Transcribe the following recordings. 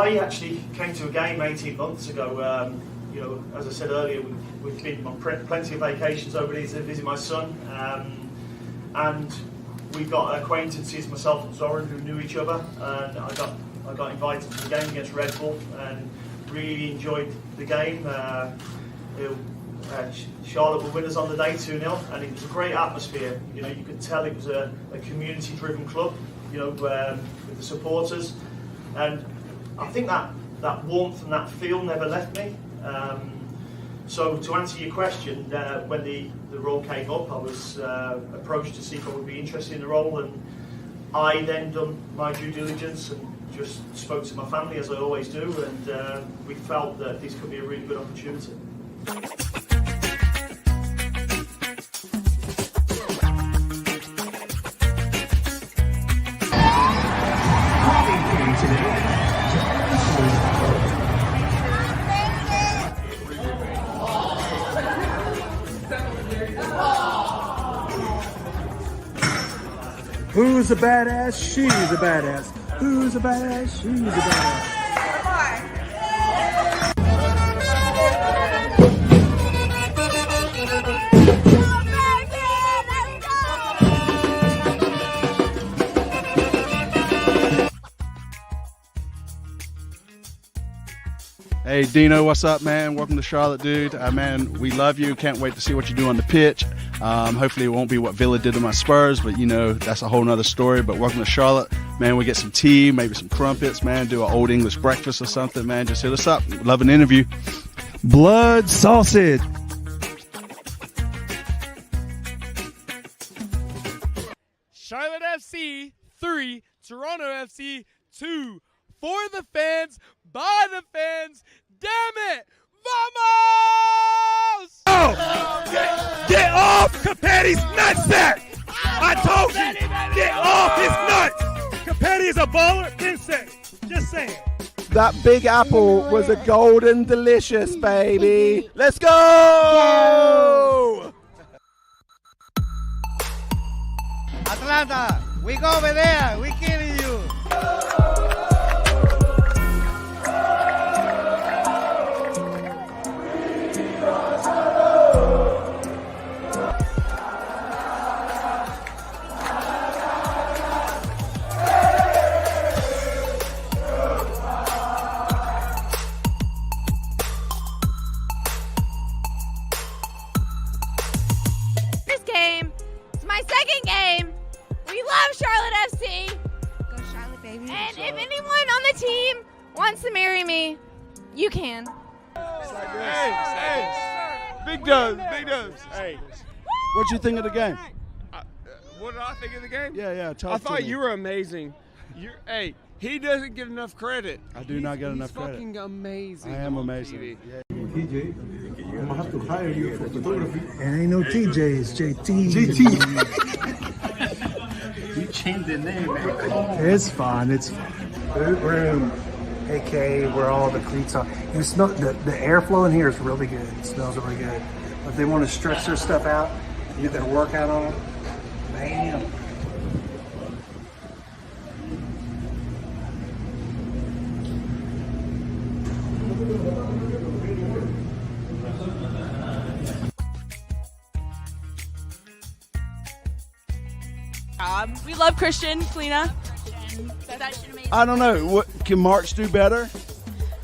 I actually came to a game 18 months ago. You know, as I said earlier, we've been on plenty of vacations over these to visit my son, and we got acquaintances, myself and Zoran, who knew each other, and I got invited to the game against Red Bull, and really enjoyed the game. Charlotte were winners on the day 2-0, and it was a great atmosphere. You know, you could tell it was a community-driven club. You know, with the supporters, and I think that warmth and that feel never left me. So to answer your question, when the role came up, I was approached to see if I would be interested in the role, and I then done my due diligence and just spoke to my family, as I always do, and we felt that this could be a really good opportunity. Who's a badass? She's a badass. Who's a badass? She's a badass. Hey Dino, what's up, man? Welcome to Charlotte, dude. Man, we love you. Can't wait to see what you do on the pitch. Hopefully it won't be what Villa did to my Spurs, but you know, that's a whole nother story. But welcome to Charlotte. Man, we get some tea, maybe some crumpets, man, do an old English breakfast or something, man. Just hit us up. Love an interview. Blood sausage. Charlotte FC 3, Toronto FC 2. For the fans, by the fans, damn it! Vamos! Oh! Get off Capetti's nutsack! I told you! Get off his nuts! Capetti is a baller. Just saying. That big apple was a golden delicious, baby. Let's go! Atlanta, we go over there. We killing you. My second game. We love Charlotte FC. Go Charlotte, baby. And if anyone on the team wants to marry me, you can. Hey, big dubs, big dubs. Hey, What'd you think of the game? what did I think of the game? Yeah, I thought you were amazing. Hey, he doesn't get enough credit. I do not get enough credit. He's fucking amazing. I am on amazing. TV. Yeah. TJ, I'm gonna have to hire you for photography. And ain't no TJ, it's JT. You changed the name, man. It's fine. It's boot room, aka where all the cleats are. You smell the airflow in here is really good. It smells really good. If they want to stretch their stuff out, get their workout on, bam. We love Christian, Kalina. I don't know. What can March do better?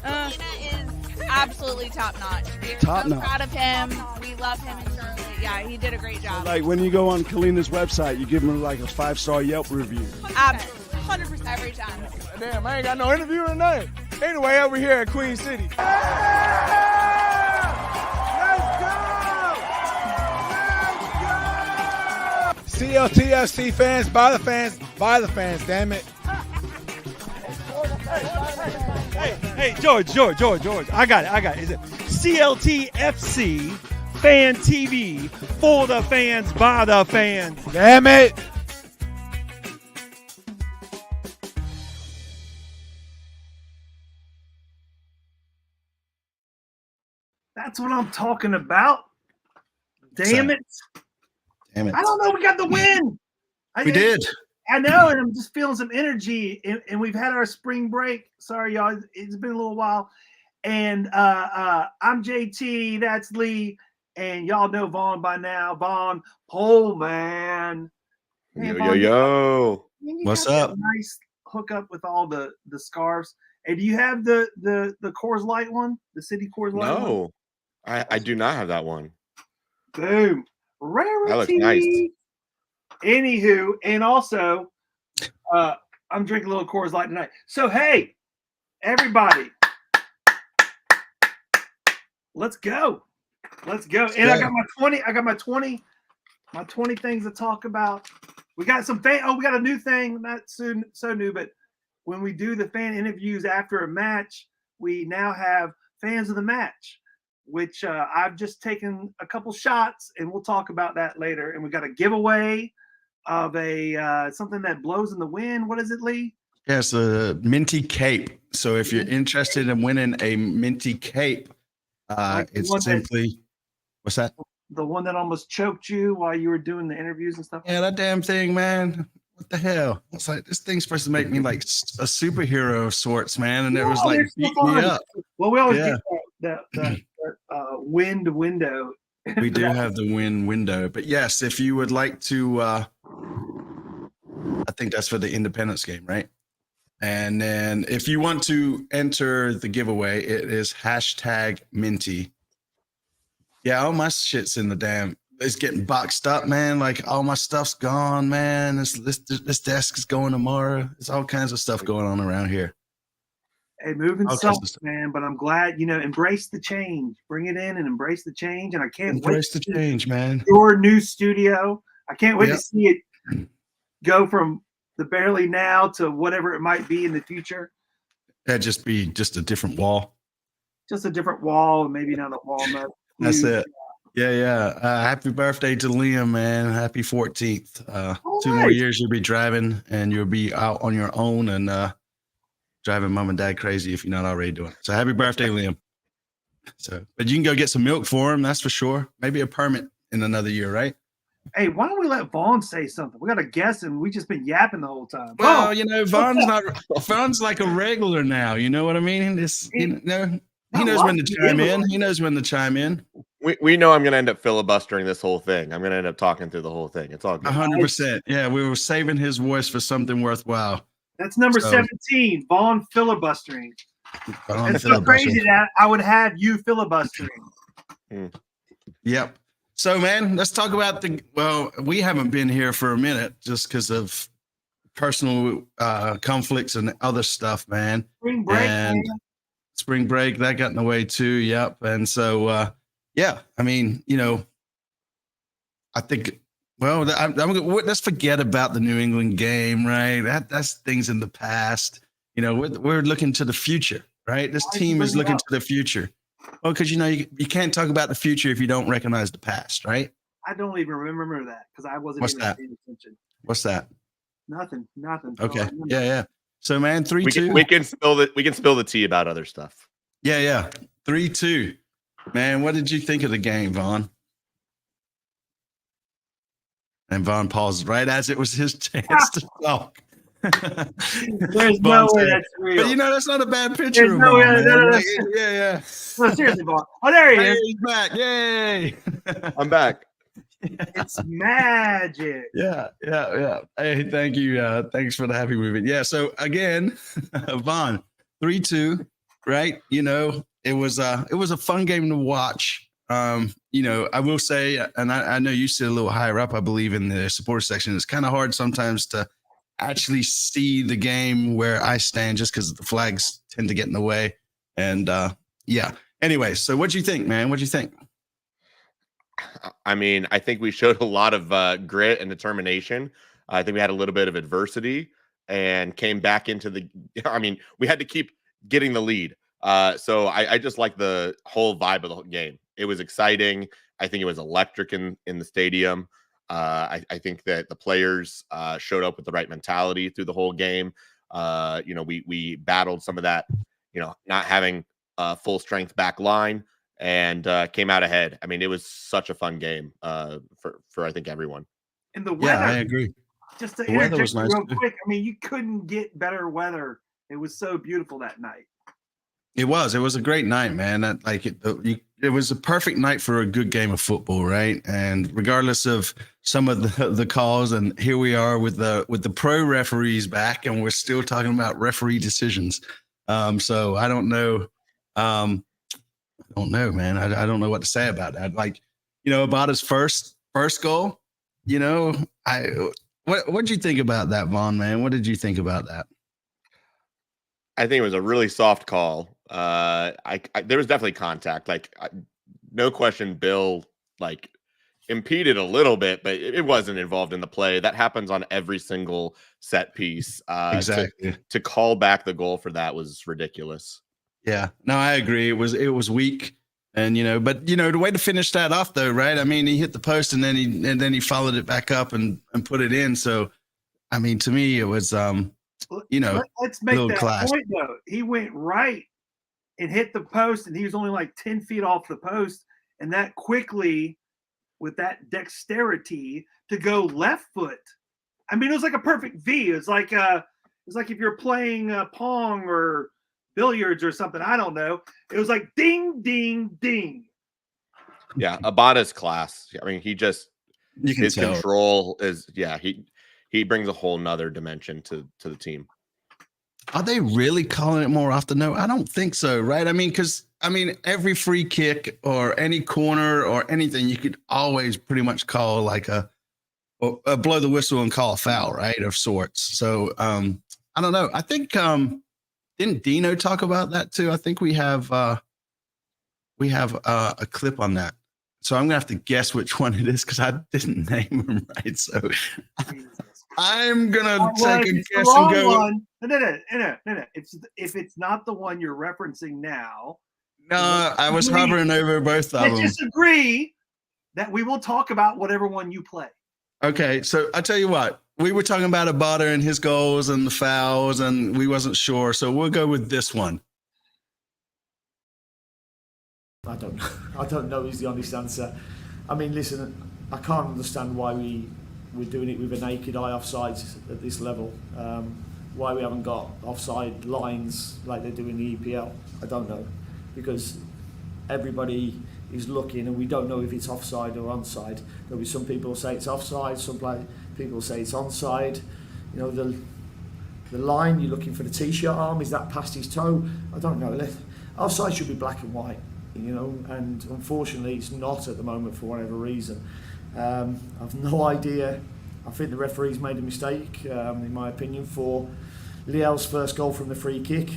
Kalina is absolutely top notch. We're Top so notch. proud of him. We love him in Charlotte. Yeah, he did a great job. Like when you go on Kalina's website, you give them like a 5-star Yelp review. 100% every time. Damn, I ain't got no interview or nothing. Anyway, over here at Queen City. CLTFC fans, by the fans, damn it. Hey, George. I got it. Is it CLTFC Fan TV for the fans, by the fans? Damn it. That's what I'm talking about. Damn it. Damn it. I don't know. We got the win. We did. I know, and I'm just feeling some energy. And we've had our spring break. Sorry, y'all. It's been a little while. And I'm JT. That's Lee. And y'all know Vaughn by now. Vaughn Pollman. Yo, Vaughn, yo. you What's got that up? nice hookup with all the scarves. Hey, do you have the Coors Light one? The City Coors Light one? No, I do not have that one. Boom. That looks nice. Rarity. Anywho, and also, I'm drinking a little Coors Light tonight. So, hey, everybody, let's go. Let's go. And I got my 20 things to talk about. We got some we got a new thing, not so new, but when we do the fan interviews after a match, we now have fans of the match, which I've just taken a couple shots, and we'll talk about that later. And we got a giveaway of a something that blows in the wind. What is it, Lee? Yeah, it's a Minty Cape. So if you're interested in winning a Minty Cape, it's simply what's that? The one that almost choked you while you were doing the interviews and stuff. Yeah, that damn thing, man. What the hell? It's like this thing's supposed to make me like a superhero of sorts, man, and it was like beat me up. Well, we always get that wind window. We do have the win window, but yes, if you would like to, I think that's for the Independence game, right? And then if you want to enter the giveaway, it is #Minty. Yeah, all my shit's in the damn. It's getting boxed up, man. Like all my stuff's gone, man. This desk is going tomorrow. There's all kinds of stuff going on around here. Hey, moving sucks, man. But I'm glad, embrace the change. Bring it in and embrace the change. And I can't embrace the change, man. Your new studio. I can't wait to see it go from the barely now to whatever it might be in the future. That'd just be just a different wall. Just a different wall, maybe not a walnut. That's it. Yeah. Happy birthday to Liam, man. Happy 14th. 2 more years you'll be driving and you'll be out on your own and driving mom and dad crazy if you're not already doing it. So happy birthday, Liam. But you can go get some milk for him, that's for sure. Maybe a permit in another year, right? Hey, why don't we let Vaughn say something? We got a guest and we just been yapping the whole time. Well, Vaughn's like a regular now. You know what I mean? He knows when to chime in. He knows when to chime in. We know I'm going to end up filibustering this whole thing. I'm going to end up talking through the whole thing. It's all good. 100%. Yeah, we were saving his voice for something worthwhile. That's number 17, Vaughn filibustering. It's so crazy that I would have you filibustering. Yep. So, man, let's talk about we haven't been here for a minute just because of personal conflicts and other stuff, man. Spring break, that got in the way too. Yep. And so, I mean, I think, let's forget about the New England game, right? That's things in the past. We're looking to the future, right? This team is looking to the future. Well, because, you can't talk about the future if you don't recognize the past, right? I don't even remember that because I wasn't even paying attention. What's that? Nothing. Okay. Yeah. So, man, 3-2. We can spill the tea about other stuff. Yeah. 3-2. Man, what did you think of the game, Vaughn? And Vaughn paused right as it was his chance to talk. There's no way that's real. But that's not a bad picture. There's no way. Yeah. No, seriously, Vaughn. Oh, there he is. He's back. Yay. I'm back. It's magic. Yeah. Hey, thank you. Thanks for the happy movement. Yeah. So again, Vaughn, 3-2, right? It was a fun game to watch. I will say, and I know you sit a little higher up, I believe, in the supporter section. It's kind of hard sometimes to actually see the game where I stand just because the flags tend to get in the way. And anyway, so what'd you think, man? What'd you think? I mean, I think we showed a lot of grit and determination. I think we had a little bit of adversity and came back into we had to keep getting the lead. So I just like the whole vibe of the whole game. It was exciting. I think it was electric in the stadium. I think that the players showed up with the right mentality through the whole game. We battled some of that, not having a full strength back line and came out ahead. I mean, it was such a fun game for I think everyone. And the weather, I agree. Just to The weather interject was nice, real too. quick, I mean, you couldn't get better weather. It was so beautiful that night. It was a great night, man. It was a perfect night for a good game of football, right? And regardless of some of the calls, and here we are with the pro referees back, and we're still talking about referee decisions. So I don't know. I don't know, man. I don't know what to say about that. Like, about his first goal. What'd you think about that, Vaughn, man? What did you think about that? I think it was a really soft call. There was definitely contact. No question, Bill impeded a little bit, but it wasn't involved in the play. That happens on every single set piece. Exactly. To call back the goal for that was ridiculous. Yeah, no, I agree. It was weak, and the way to finish that off, though, right? I mean, he hit the post, and then he followed it back up and put it in. So, I mean, to me, it was let's make that class. point though. He went right and hit the post, and he was only like 10 feet off the post, and that quickly, with that dexterity, to go left foot. I mean, it was like a perfect V. It's like if you're playing pong or billiards or something. I don't know. It was like ding, ding, ding. Yeah, Abada's class. I mean, his tell. Control is he brings a whole nother dimension to the team. Are they really calling it more often? No, I don't think so, right? I mean, because every free kick or any corner or anything, you could always pretty much call like a blow the whistle and call a foul, right, of sorts. So I don't know. I think didn't Dino talk about that too? I think we have a clip on that. So I'm gonna have to guess which one it is because I didn't name him right. So I'm gonna take a guess and go. One, no. If it's not the one you're referencing now. No, I was hovering over both of them. Let's just agree that we will talk about whatever one you play. Okay, so I tell you what, we were talking about Abada and his goals and the fouls, and we wasn't sure, so we'll go with this one. I don't know is the honest answer. I mean, listen, I can't understand why we're doing it with a naked eye offsides at this level. Why we haven't got offside lines like they do in the EPL, I don't know. Because everybody is looking and we don't know if it's offside or onside. There'll be some people say it's offside, some people say it's onside. The line, you're looking for the t-shirt arm, is that past his toe? I don't know. Offside should be black and white, and unfortunately it's not at the moment for whatever reason. I've no idea. I think the referee's made a mistake, in my opinion, for Liel's first goal from the free kick.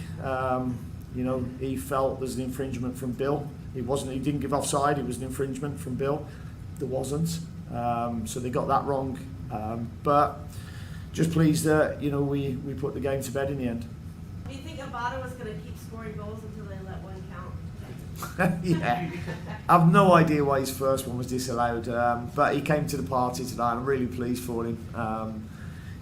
He felt there's an infringement from Bill. He didn't give offside, it was an infringement from Bill. There wasn't. So they got that wrong. But just pleased that, we put the game to bed in the end. Do you think Abada was going to keep scoring goals until they let one count? Yeah. I've no idea why his first one was disallowed. But he came to the party tonight. I'm really pleased for him.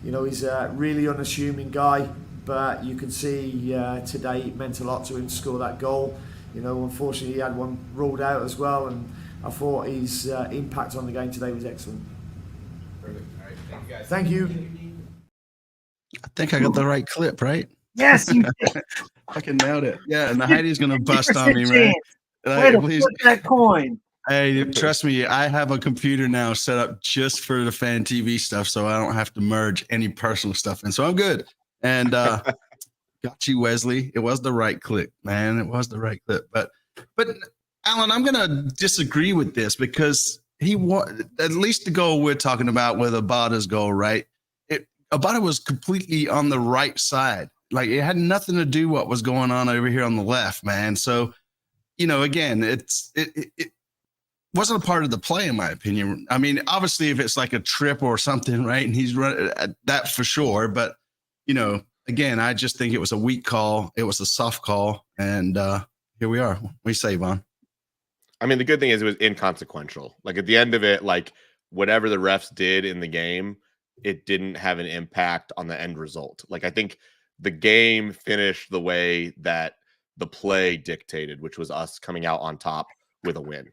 He's a really unassuming guy. But you can see today it meant a lot to him to score that goal. Unfortunately he had one ruled out as well, and I thought his impact on the game today was excellent. Perfect. All right, thank you guys. Thank you. I think I got the right clip, right? Yes, you did. Fucking nailed it. Yeah, and the Heidi's gonna bust on me, man. Way to flip that coin. Hey, trust me, I have a computer now set up just for the fan TV stuff, so I don't have to merge any personal stuff in. So I'm good. And got you, Wesley. It was the right clip, man. It was the right clip. But Alan, I'm gonna disagree with this because at least the goal we're talking about with Abada's goal, right? Abada was completely on the right side. Like it had nothing to do what was going on over here on the left, man. So, again, it wasn't a part of the play, in my opinion. I mean, obviously, if it's like a trip or something, right, and he's running that for sure, but again, I just think it was a weak call. It was a soft call. And here we are. What do you say, Vaughn? I mean, the good thing is it was inconsequential. Like at the end of it, like whatever the refs did in the game, it didn't have an impact on the end result. Like I think the game finished the way that the play dictated, which was us coming out on top with a win.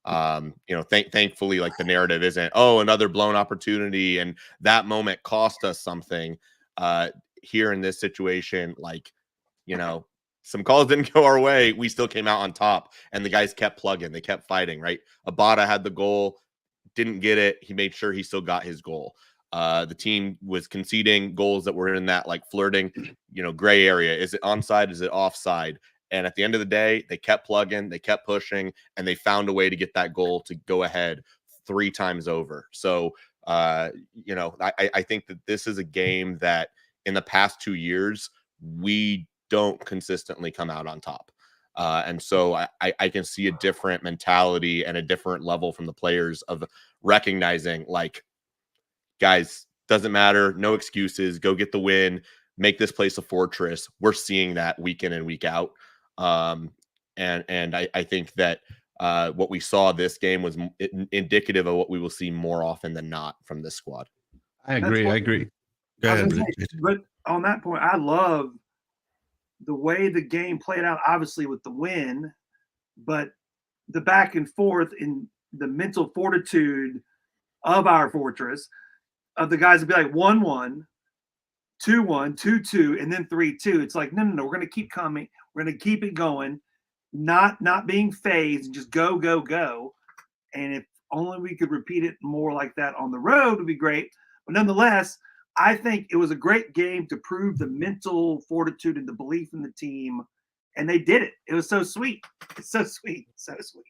Thankfully, like the narrative isn't, oh, another blown opportunity and that moment cost us something. Here in this situation, like, some calls didn't go our way. We still came out on top, and the guys kept plugging. They kept fighting, right? Abada had the goal, didn't get it. He made sure he still got his goal. The team was conceding goals that were in that like flirting, gray area. Is it onside? Is it offside? And at the end of the day, they kept plugging, they kept pushing, and they found a way to get that goal to go ahead 3 times over. So, I think that this is a game that in the past 2 years, we don't consistently come out on top. And so I can see a different mentality and a different level from the players of recognizing, like, guys, doesn't matter, no excuses, go get the win, make this place a fortress. We're seeing that week in and week out. And I think that what we saw this game was indicative of what we will see more often than not from this squad. I agree. Go ahead. But on that point, I love the way the game played out, obviously with the win, but the back and forth in the mental fortitude of our fortress, of the guys would be like 1-1, 2-1, 2-2, and then 3-2. It's like, no, we're going to keep coming. We're going to keep it going, not being phased, and just go. And if only we could repeat it more like that on the road would be great. But nonetheless, I think it was a great game to prove the mental fortitude and the belief in the team, and they did it. It was so sweet. It's so sweet. So sweet.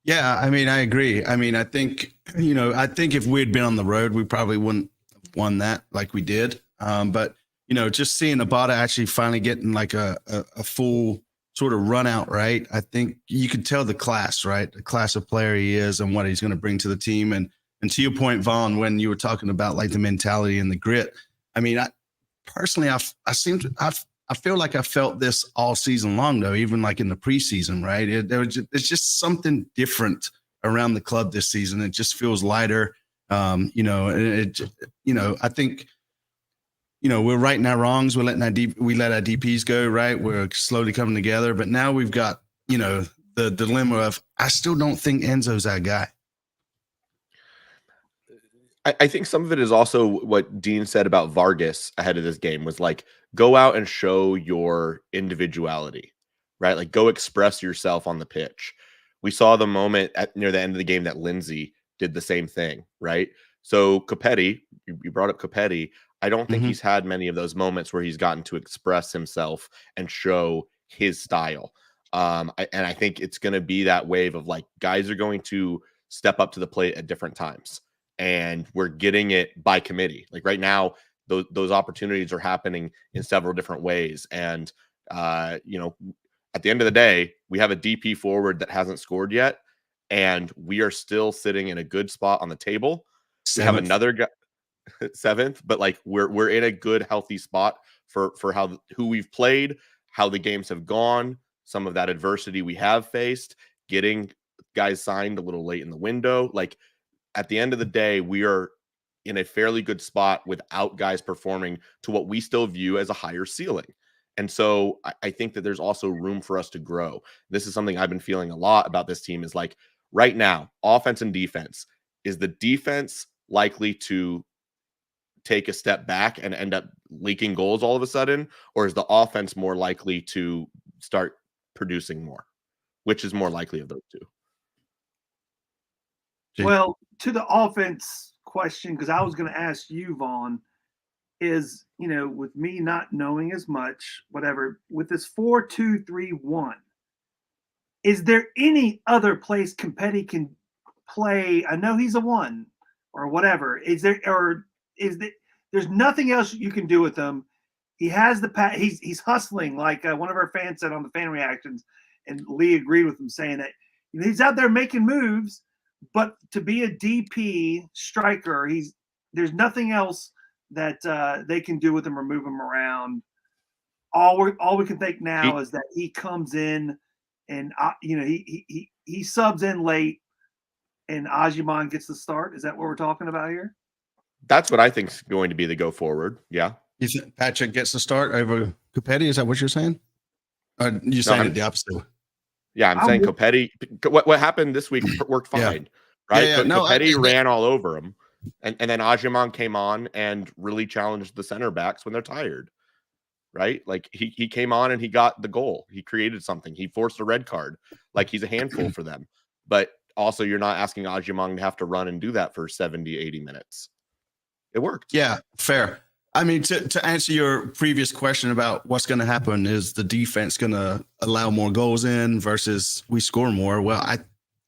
Yeah, I mean, I agree. I mean, I think if we'd been on the road, we probably wouldn't have won that like we did. But, just seeing Abada actually finally getting like a full sort of run out, right? I think you could tell the class, right? The class of player he is and what he's going to bring to the team. And to your point, Vaughn, when you were talking about like the mentality and the grit, I mean, I feel like I felt this all season long, though, even like in the preseason, right? It's just something different around the club this season. It just feels lighter. I think, we're righting our wrongs. We let our DPs go, right? We're slowly coming together. But now we've got, the dilemma of, I still don't think Enzo's our guy. I think some of it is also what Dean said about Vargas ahead of this game was like, go out and show your individuality, right? Like, go express yourself on the pitch. We saw the moment near the end of the game that Lindsay did the same thing, right? So Capetti, you brought up Capetti. I don't think he's had many of those moments where he's gotten to express himself and show his style. And I think it's going to be that wave of like, guys are going to step up to the plate at different times. And we're getting it by committee. Like right now, those opportunities are happening in several different ways. And, at the end of the day, we have a DP forward that hasn't scored yet. And we are still sitting in a good spot on the table. We have another guy, 7th, but like we're in a good, healthy spot for who we've played, how the games have gone, some of that adversity we have faced, getting guys signed a little late in the window. Like, at the end of the day, we are in a fairly good spot without guys performing to what we still view as a higher ceiling. And so I think that there's also room for us to grow. This is something I've been feeling a lot about this team is like right now, offense and defense. Is the defense likely to take a step back and end up leaking goals all of a sudden? Or is the offense more likely to start producing more? Which is more likely of those two? Well, to the offense question, because I was going to ask you, Vaughn, is, with me not knowing as much, whatever, with this 4-2-3-1, is there any other place Capetti can play? I know he's a 1 or whatever. There's nothing else you can do with him. He has he's hustling, like one of our fans said on the fan reactions, and Lee agreed with him saying that he's out there making moves. But to be a DP striker, there's nothing else that they can do with him or move him around. All we can think now is that he comes in and he subs in late, and Ajiman gets the start. Is that what we're talking about here? That's what I think is going to be the go forward. Yeah. You think Patrick gets the start over Capetti? Is that what you're saying? Or you saying it the opposite? Yeah, I'm saying Copetti. What happened this week worked fine, right? Yeah, no, Copetti ran all over him, and then Agyemang came on and really challenged the center backs when they're tired, right? Like he came on and he got the goal. He created something. He forced a red card. Like he's a handful for them. But also, you're not asking Agyemang to have to run and do that for 70, 80 minutes. It worked. Yeah, fair. I mean, to answer your previous question about what's going to happen, is the defense going to allow more goals in versus we score more? Well,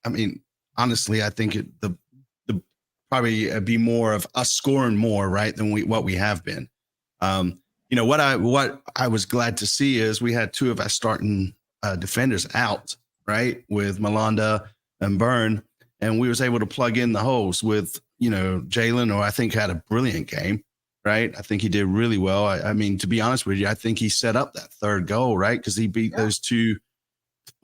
I mean, honestly, I think the probably be more of us scoring more, right, than what we have been. You know, what I was glad to see is we had two of our starting defenders out, right, with Malanda and Byrne, and we was able to plug in the holes with, you know, Jalen, or I think had a brilliant game. Right. I think he did really well. I mean, to be honest with you, I think he set up that third goal, right? Because he beat those two.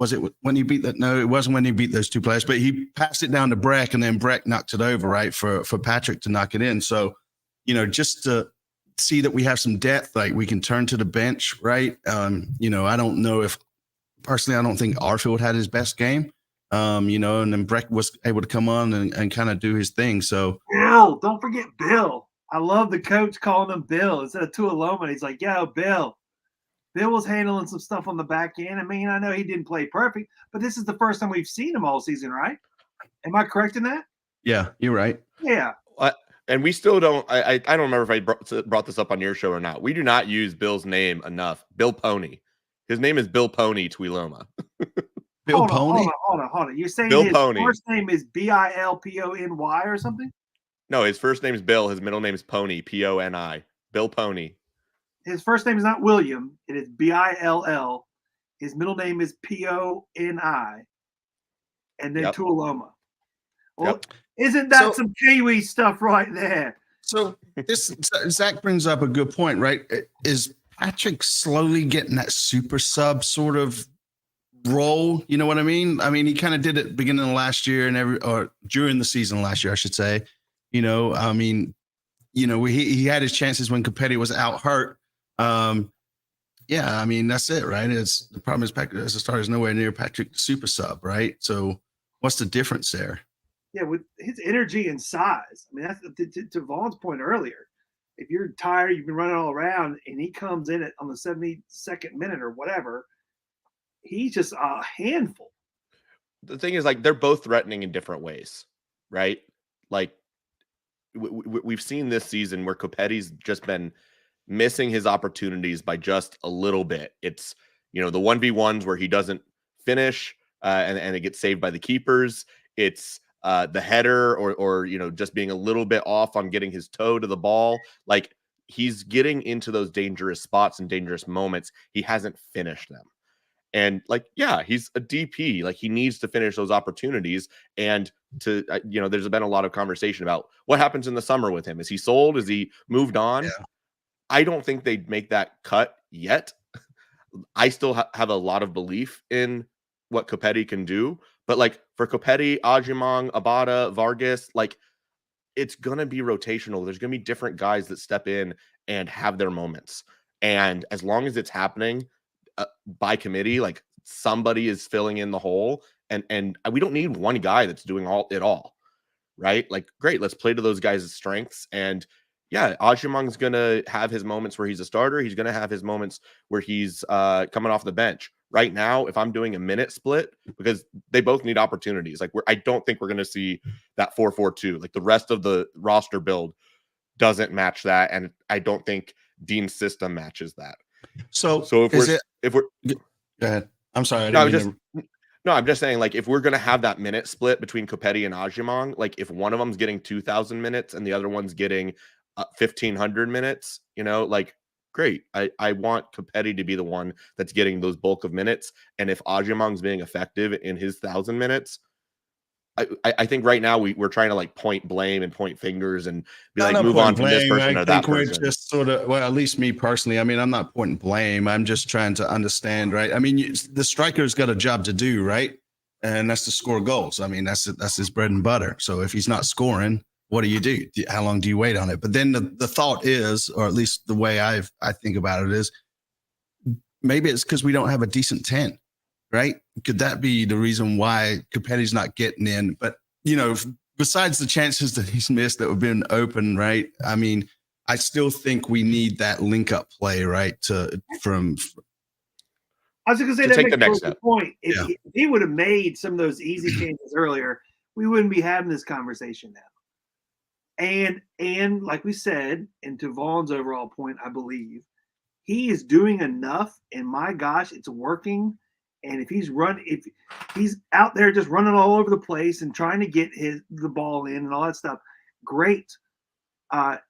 Was it when he beat that? No, it wasn't when he beat those two players, but he passed it down to Breck and then Breck knocked it over, right? For Patrick to knock it in. So, you know, just to see that we have some depth, like we can turn to the bench, right? You know, I don't know if personally, I don't think Arfield had his best game. You know, and then Breck was able to come on and kind of do his thing. So, Bill, don't forget Bill. I love the coach calling him Bill instead of Tuiloma. He's like, yo, Bill. Bill was handling some stuff on the back end. I mean, I know he didn't play perfect, but this is the first time we've seen him all season, right? Am I correct in that? Yeah, you're right. Yeah. And we still don't. I don't remember if I brought this up on your show or not. We do not use Bill's name enough. Bill Pony. His name is Bill Pony Tuiloma. Bill Pony? Hold on. You're saying Bill his Pony. first name is Bilpony or something? No, his first name is Bill. His middle name is Pony, Poni. Bill Pony. His first name is not William. It is Bill. His middle name is Poni. And then Tuiloma. Well, isn't that some Kiwi stuff right there? So this Zach brings up a good point, right? Is Patrick slowly getting that super sub sort of role? You know what I mean? I mean, he kind of did it beginning of last year or during the season last year, I should say. You know, I mean, you know, he had his chances when Copetti was out hurt. Yeah, I mean, that's it, right? It's the problem is Patrick as a starter is nowhere near Patrick super sub, right? So what's the difference there? Yeah, with his energy and size. I mean, that's to Vaughn's point earlier. If you're tired, you've been running all around, and he comes in on the 72nd minute or whatever, he's just a handful. The thing is, like, they're both threatening in different ways, right? Like, we've seen this season where Copetti's just been missing his opportunities by just a little bit. It's, you know, the 1v1s where he doesn't finish and it gets saved by the keepers. It's the header or, you know, just being a little bit off on getting his toe to the ball. Like, he's getting into those dangerous spots and dangerous moments. He hasn't finished them. And, like, yeah, he's a DP. Like, he needs to finish those opportunities. And to, you know, there's been a lot of conversation about what happens in the summer with him. Is he sold? Is he moved on? Yeah. I don't think they'd make that cut yet. I still have a lot of belief in what Copetti can do. But, like, for Copetti, Agyemang, Abada, Vargas, like, it's going to be rotational. There's going to be different guys that step in and have their moments. And as long as it's happening by committee, like, somebody is filling in the hole, and we don't need one guy that's doing it all, right? Like, great, let's play to those guys' strengths. And yeah, Agyemang's gonna have his moments where he's a starter. He's gonna have his moments where he's coming off the bench. Right now, if I'm doing a minute split, because they both need opportunities, like, I don't think we're gonna see that 4-4-2. Like, the rest of the roster build doesn't match that, and I don't think Dean's system matches that. So if we're go ahead. I'm sorry. I'm just saying, like, if we're going to have that minute split between Copetti and Agyemang, like, if one of them's getting 2,000 minutes and the other one's getting 1,500 minutes, you know, like, great. I want Copetti to be the one that's getting those bulk of minutes. And if Agyemang's being effective in his 1,000 minutes, I think right now we're trying to, like, point blame and point fingers and be like, move on from this person or that person. We're just sort of, well, at least me personally, I mean, I'm not pointing blame. I'm just trying to understand, right? I mean, the striker's got a job to do, right? And that's to score goals. I mean, that's his bread and butter. So if he's not scoring, what do you do? How long do you wait on it? But then the thought is, or at least the way I think about it is, maybe it's because we don't have a decent 10. right? Could that be the reason why Capetti's not getting in? But, besides the chances that he's missed that have been open, right? I mean, I still think we need that link up play, right? I was going to say To that take makes the next a good step. point. If he would have made some of those easy changes earlier, we wouldn't be having this conversation now. And like we said, and to Vaughn's overall point, I believe he is doing enough. And my gosh, it's working. And if he's out there just running all over the place and trying to get the ball in and all that stuff, great.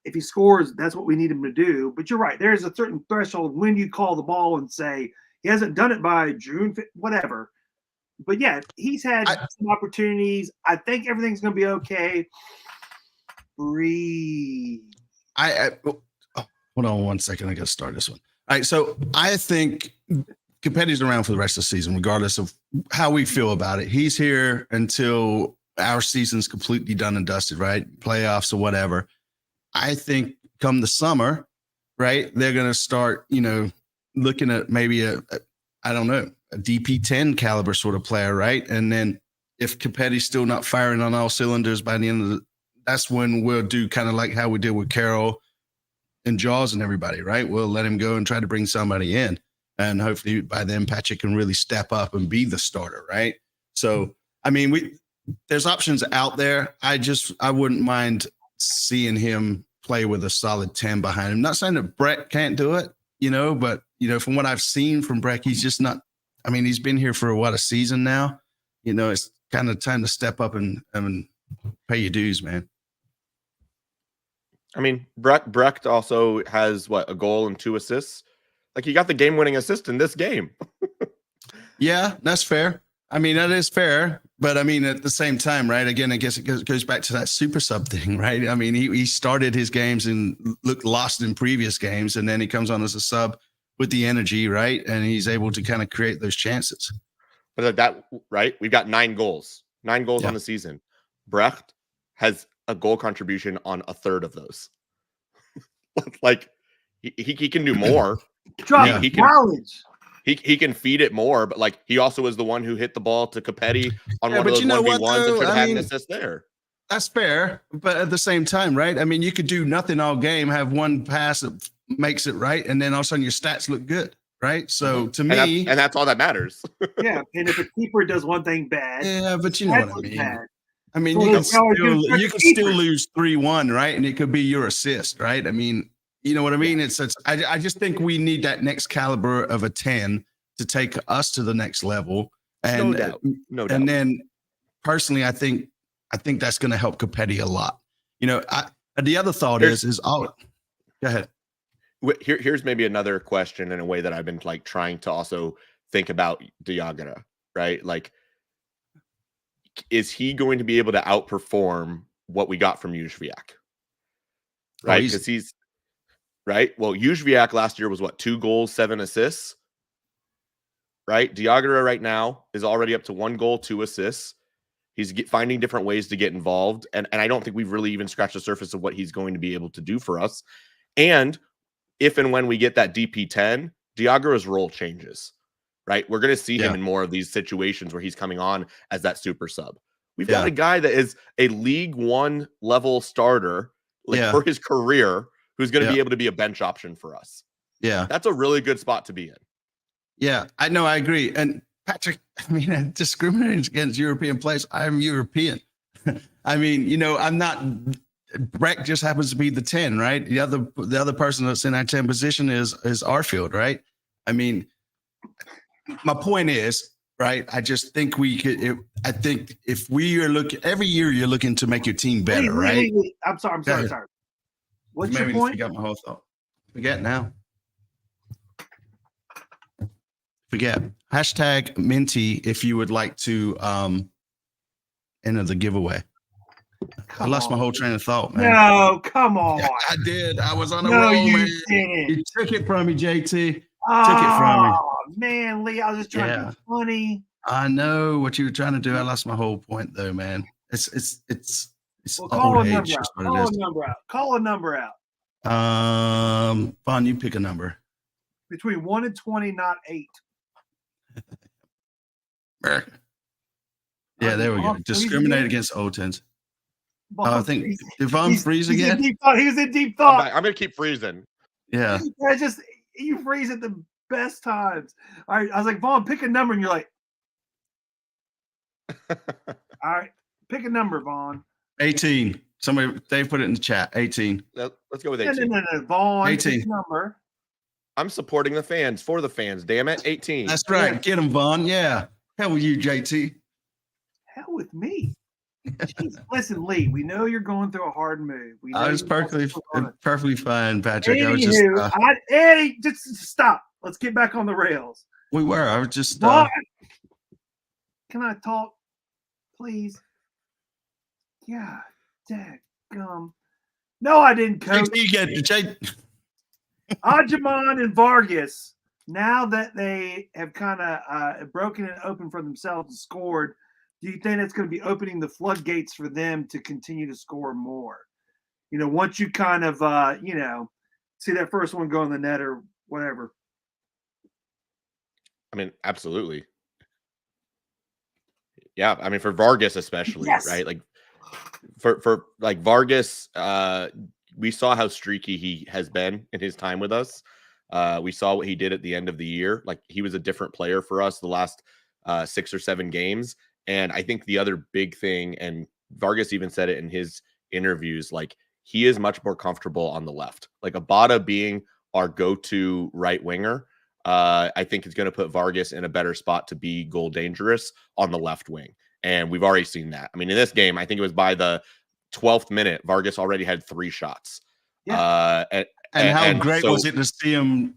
If he scores, that's what we need him to do. But you're right. There's a certain threshold when you call the ball and say he hasn't done it by June, whatever. But yeah, he's had some opportunities. I think everything's going to be okay. Breathe. Hold on one second. I got to start this one. All right. So I think Capetti's around for the rest of the season, regardless of how we feel about it. He's here until our season's completely done and dusted, right? Playoffs or whatever. I think come the summer, right, they're going to start, looking at maybe a DP10 caliber sort of player, right? And then if Capetti's still not firing on all cylinders by the end of that's when we'll do kind of like how we did with Carroll and Jaws and everybody, right? We'll let him go and try to bring somebody in. And hopefully by then Patrick can really step up and be the starter, right? So, I mean, there's options out there. I wouldn't mind seeing him play with a solid 10 behind him. Not saying that Brett can't do it, but, from what I've seen from Brett, he's just not, I mean, he's been here for a season now. It's kind of time to step up and pay your dues, man. I mean, Brecht also has a goal and 2 assists. Like, he got the game-winning assist in this game. Yeah, that's fair. I mean, that is fair. But I mean, at the same time, right? Again, I guess it goes back to that super sub thing, right? I mean, he started his games and looked lost in previous games, and then he comes on as a sub with the energy, right? And he's able to kind of create those chances. But that, right? We've got 9 goals. 9 goals on the season. Brecht has a goal contribution on a third of those. Like, he can do more. Drop knowledge. He can feed it more, but like, he also is the one who hit the ball to Capetti on one of those 1v1s and should have had an assist there. That's fair, but at the same time, right? I mean, you could do nothing all game, have one pass that makes it right, and then all of a sudden your stats look good, right? So to me, and that's all that matters. Yeah, and if a keeper does one thing bad, but you know what I mean. Bad. I mean, you can still lose 3-1, right? And it could be your assist, right? I mean, you know what I mean? I just think we need that next caliber of a 10 to take us to the next level. And no doubt. And then personally, I think that's going to help Capetti a lot. The other thought go ahead. Here's maybe another question in a way that I've been like trying to also think about Diagara, right? Like, is he going to be able to outperform what we got from Jóźwiak? Right? Because he's right. Well, Jóźwiak last year was 2 goals, 7 assists. Right? Diagara right now is already up to 1 goal, 2 assists. He's finding different ways to get involved. And I don't think we've really even scratched the surface of what he's going to be able to do for us. And if and when we get that DP10, Diagara's role changes. Right? We're going to see him in more of these situations where he's coming on as that super sub. We've got a guy that is a League One level starter for his career who's going to be able to be a bench option for us. Yeah. That's a really good spot to be in. Yeah, I know. I agree. And Patrick, I mean, discriminating against European players, I'm European. I mean, I'm not, Breck just happens to be the 10, right? The other person that's in that 10 position is Arfield, right? I mean, my point is, right, I just think I think if we are looking, every year you're looking to make your team better, right? Wait. I'm sorry. What's your point? Forgot my whole thought. Forget now. Forget. Hashtag Minty if you would like to enter the giveaway. I lost my whole train of thought, man. No, come on. Yeah, I did. I was on a roll, man. Didn't. You took it from me, JT. Took it from me. Man, Lee, I was just trying to be funny. I know what you were trying to do. I lost my whole point, though, man. It's call old a age. number out. Call a number out. Vaughn, you pick a number. Between 1 and 20, not 8. America. Yeah, there we go. Discriminate against Otans. I think did Vaugh freeze again? He was in deep thought. I'm gonna keep freezing. Yeah. You freeze at the best times. All right, I was like, Vaughn, pick a number, and you're like, all right, pick a number, Vaughn. 18. Somebody, Dave put it in the chat. 18. Let's go with 18. No, Vaughn, 18. pick a number. I'm supporting the fans for the fans. Damn it, 18. That's right. Get him, Vaughn. Yeah. Hell with you, JT. Hell with me. Jeez. Listen, Lee, we know you're going through a hard move. I was perfectly fine, Patrick. Anywho, I was just Eddie, just stop. Let's get back on the rails. we were. I was just Can I talk, please? Yeah, dadgum. No, I didn't, coach. Ajman and Vargas, now that they have kind of broken it open for themselves and scored, do you think that's going to be opening the floodgates for them to continue to score more? You know, once you kind of, see that first one go in the net or whatever. I mean, absolutely. Yeah, I mean, for Vargas especially, right? Like for like Vargas, we saw how streaky he has been in his time with us. We saw what he did at the end of the year. Like, he was a different player for us the last 6 or 7 games. And I think the other big thing, and Vargas even said it in his interviews, like, he is much more comfortable on the left. Like, Abada being our go-to right winger, I think it's going to put Vargas in a better spot to be goal dangerous on the left wing. And we've already seen that. I mean, in this game, I think it was by the 12th minute, Vargas already had 3 shots. Yeah. And how great was it to see him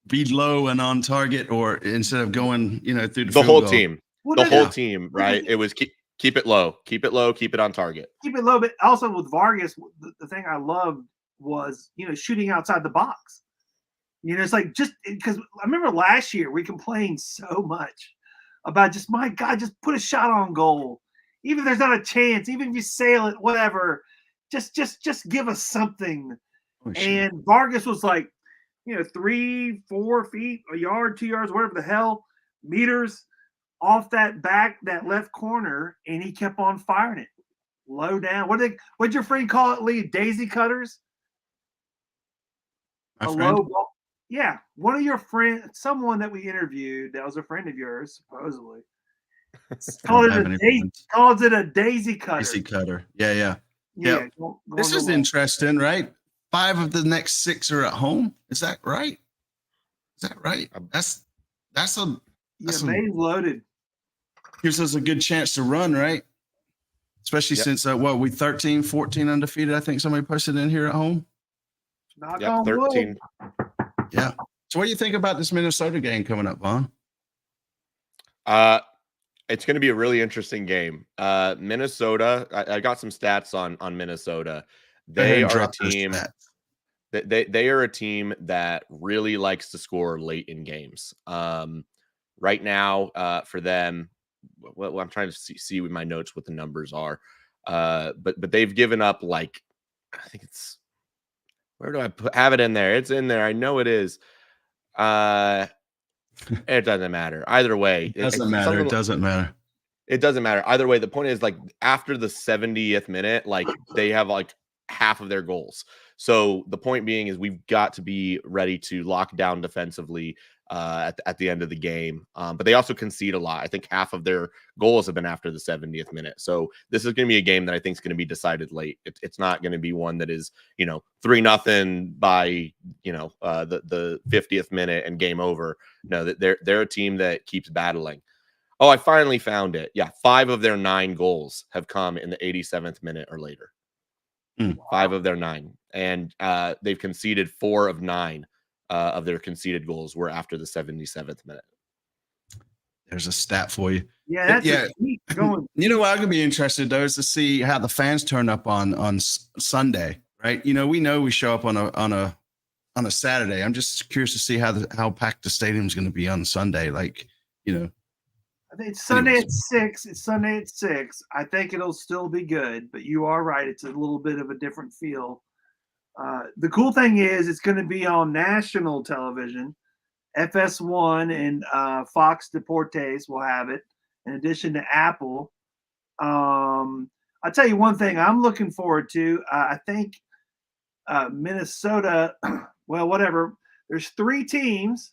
be low and on target, or instead of going, through the whole goal. team. The whole team, right? It was keep it low, keep it low, keep it on target. Keep it low, but also with Vargas, the thing I loved was, shooting outside the box. It's like, just because I remember last year we complained so much about just, my God, just put a shot on goal. Even if there's not a chance, even if you sail it, whatever, just give us something. And Vargas was like, 3, 4 feet, a yard, 2 yards, whatever the hell, meters off that left corner, and he kept on firing it low down. What'd your friend call it, Lee? Daisy cutters? Low ball. Yeah, one of your friends, someone that we interviewed that was a friend of yours, supposedly, calls it a daisy cutter. Daisy cutter. Yeah. This is interesting, right? 5 of the next 6 are at home. Is that right? That's loaded. Gives us a good chance to run, right? Especially since we 13, 14 undefeated. I think somebody posted in here at home. Knock on 13. Wood. Yeah. So what do you think about this Minnesota game coming up, Vaugh? It's going to be a really interesting game. Minnesota, I got some stats on Minnesota. They are a team. They are a team that really likes to score late in games. Right now, for them, well, I'm trying to see with my notes what the numbers are. But they've given up, like, I think it's, where do I have it in there? It's in there. I know it is. It doesn't matter. Either way. It doesn't matter. It doesn't matter. It doesn't matter. Either way, the point is, like, after the 70th minute, like, they have like half of their goals. So the point being is we've got to be ready to lock down defensively at the end of the game. But they also concede a lot. I think half of their goals have been after the 70th minute. So this is going to be a game that I think is going to be decided late. It's not going to be one that is, 3-0 by, the 50th minute and game over. No, they're a team that keeps battling. Oh, I finally found it. Yeah, 5 of their 9 goals have come in the 87th minute or later. 5 of their 9. And they've conceded 4 of 9 of their conceded goals were after the 77th minute. There's a stat for you. Yeah, that's going. You know what I'm gonna be interested though is to see how the fans turn up on Sunday, right? We know we show up on a Saturday. I'm just curious to see how packed the stadium's gonna be on Sunday. Like, I think it's Sunday at 6. It's Sunday at 6. I think it'll still be good, but you are right. It's a little bit of a different feel. The cool thing is it's going to be on national television. FS1 and Fox Deportes will have it. in addition to Apple. I'll tell you one thing I'm looking forward to. I think Minnesota, well, whatever. There's 3 teams,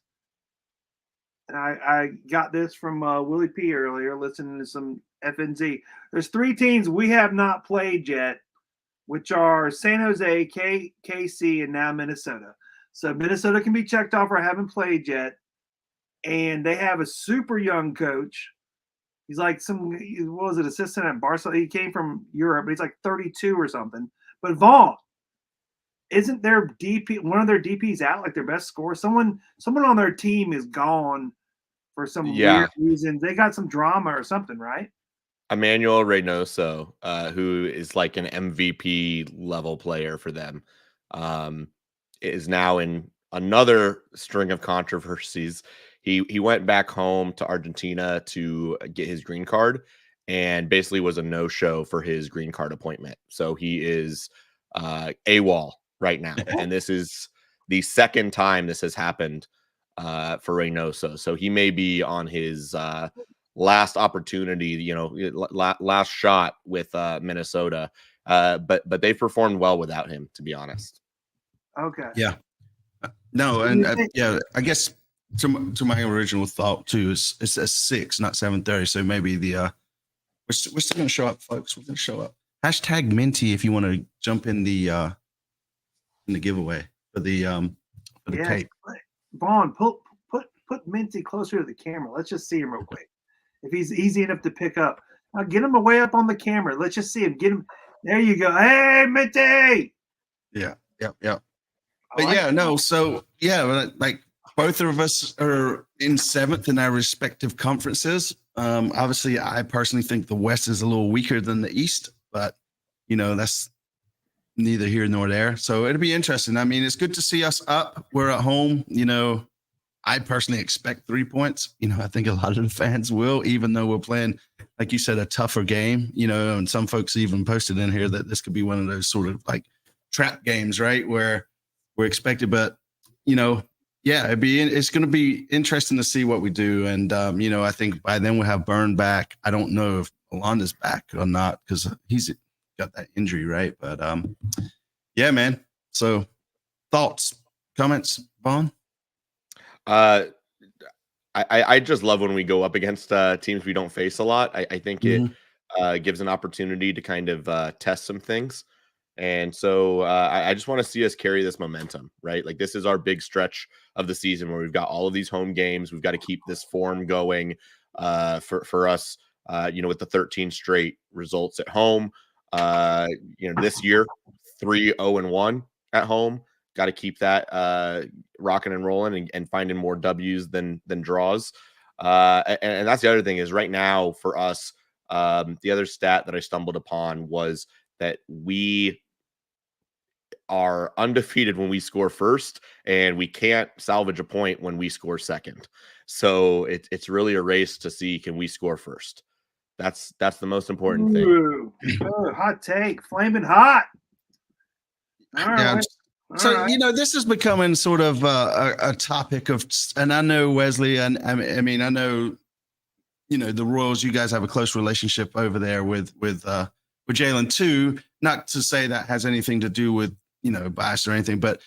and I got this from Willie P earlier, listening to some FNZ. There's 3 teams we have not played yet, which are San Jose, KC, and now Minnesota. So Minnesota can be checked off or haven't played yet. And they have a super young coach. He's like what was it, assistant at Barcelona? He came from Europe, but he's like 32 or something. But Vaugh, isn't their DP, one of their DPs out, like their best scorer? Someone on their team is gone for some weird reason. They got some drama or something, right? Emmanuel Reynoso, who is like an MVP level player for them, is now in another string of controversies. He went back home to Argentina to get his green card and basically was a no-show for his green card appointment. So he is AWOL right now. And this is the second time this has happened for Reynoso. So he may be on his last opportunity, last shot with Minnesota. But they performed well without him, to be honest. Okay. Yeah. No, and I guess to my original thought too is it's at 6, not 7:30. So maybe we're still gonna show up, folks. We're gonna show up. Hashtag Minty if you want to jump in the giveaway for the Cape. Vaughn, put Minty closer to the camera. Let's just see him real quick. If he's easy enough to pick up, now get him way up on the camera. Let's just see him. Get him. There you go. Hey, Minty. Yeah. But so like both of us are in 7th in our respective conferences. Obviously, I personally think the West is a little weaker than the East, but that's neither here nor there. So it'll be interesting. I mean, it's good to see us up. We're at home. I personally expect 3 points. I think a lot of the fans will, even though we're playing, like you said, a tougher game. And some folks even posted in here that this could be one of those sort of like trap games, right, where we're expected. But it's going to be interesting to see what we do. And I think by then we'll have Byrne back. I don't know if Alonda's back or not because he's got that injury, right? But man. So thoughts, comments, Vaugh? I just love when we go up against teams we don't face a lot. I think it gives an opportunity to kind of test some things. And so I just want to see us carry this momentum, right? Like this is our big stretch of the season where we've got all of these home games. We've got to keep this form going for us, with the 13 straight results at home. This year, 3-0-1 at home. Got to keep that rocking and rolling and finding more W's than draws. And that's the other thing is right now for us, the other stat that I stumbled upon was that we are undefeated when we score first, and we can't salvage a point when we score second. So it's really a race to see, can we score first? That's the most important thing. Hot take, flaming hot. All right. So, this is becoming sort of a topic of, and I know Wesley, and I know, the Royals, you guys have a close relationship over there with Jalen too. Not to say that has anything to do with, bias or anything, but,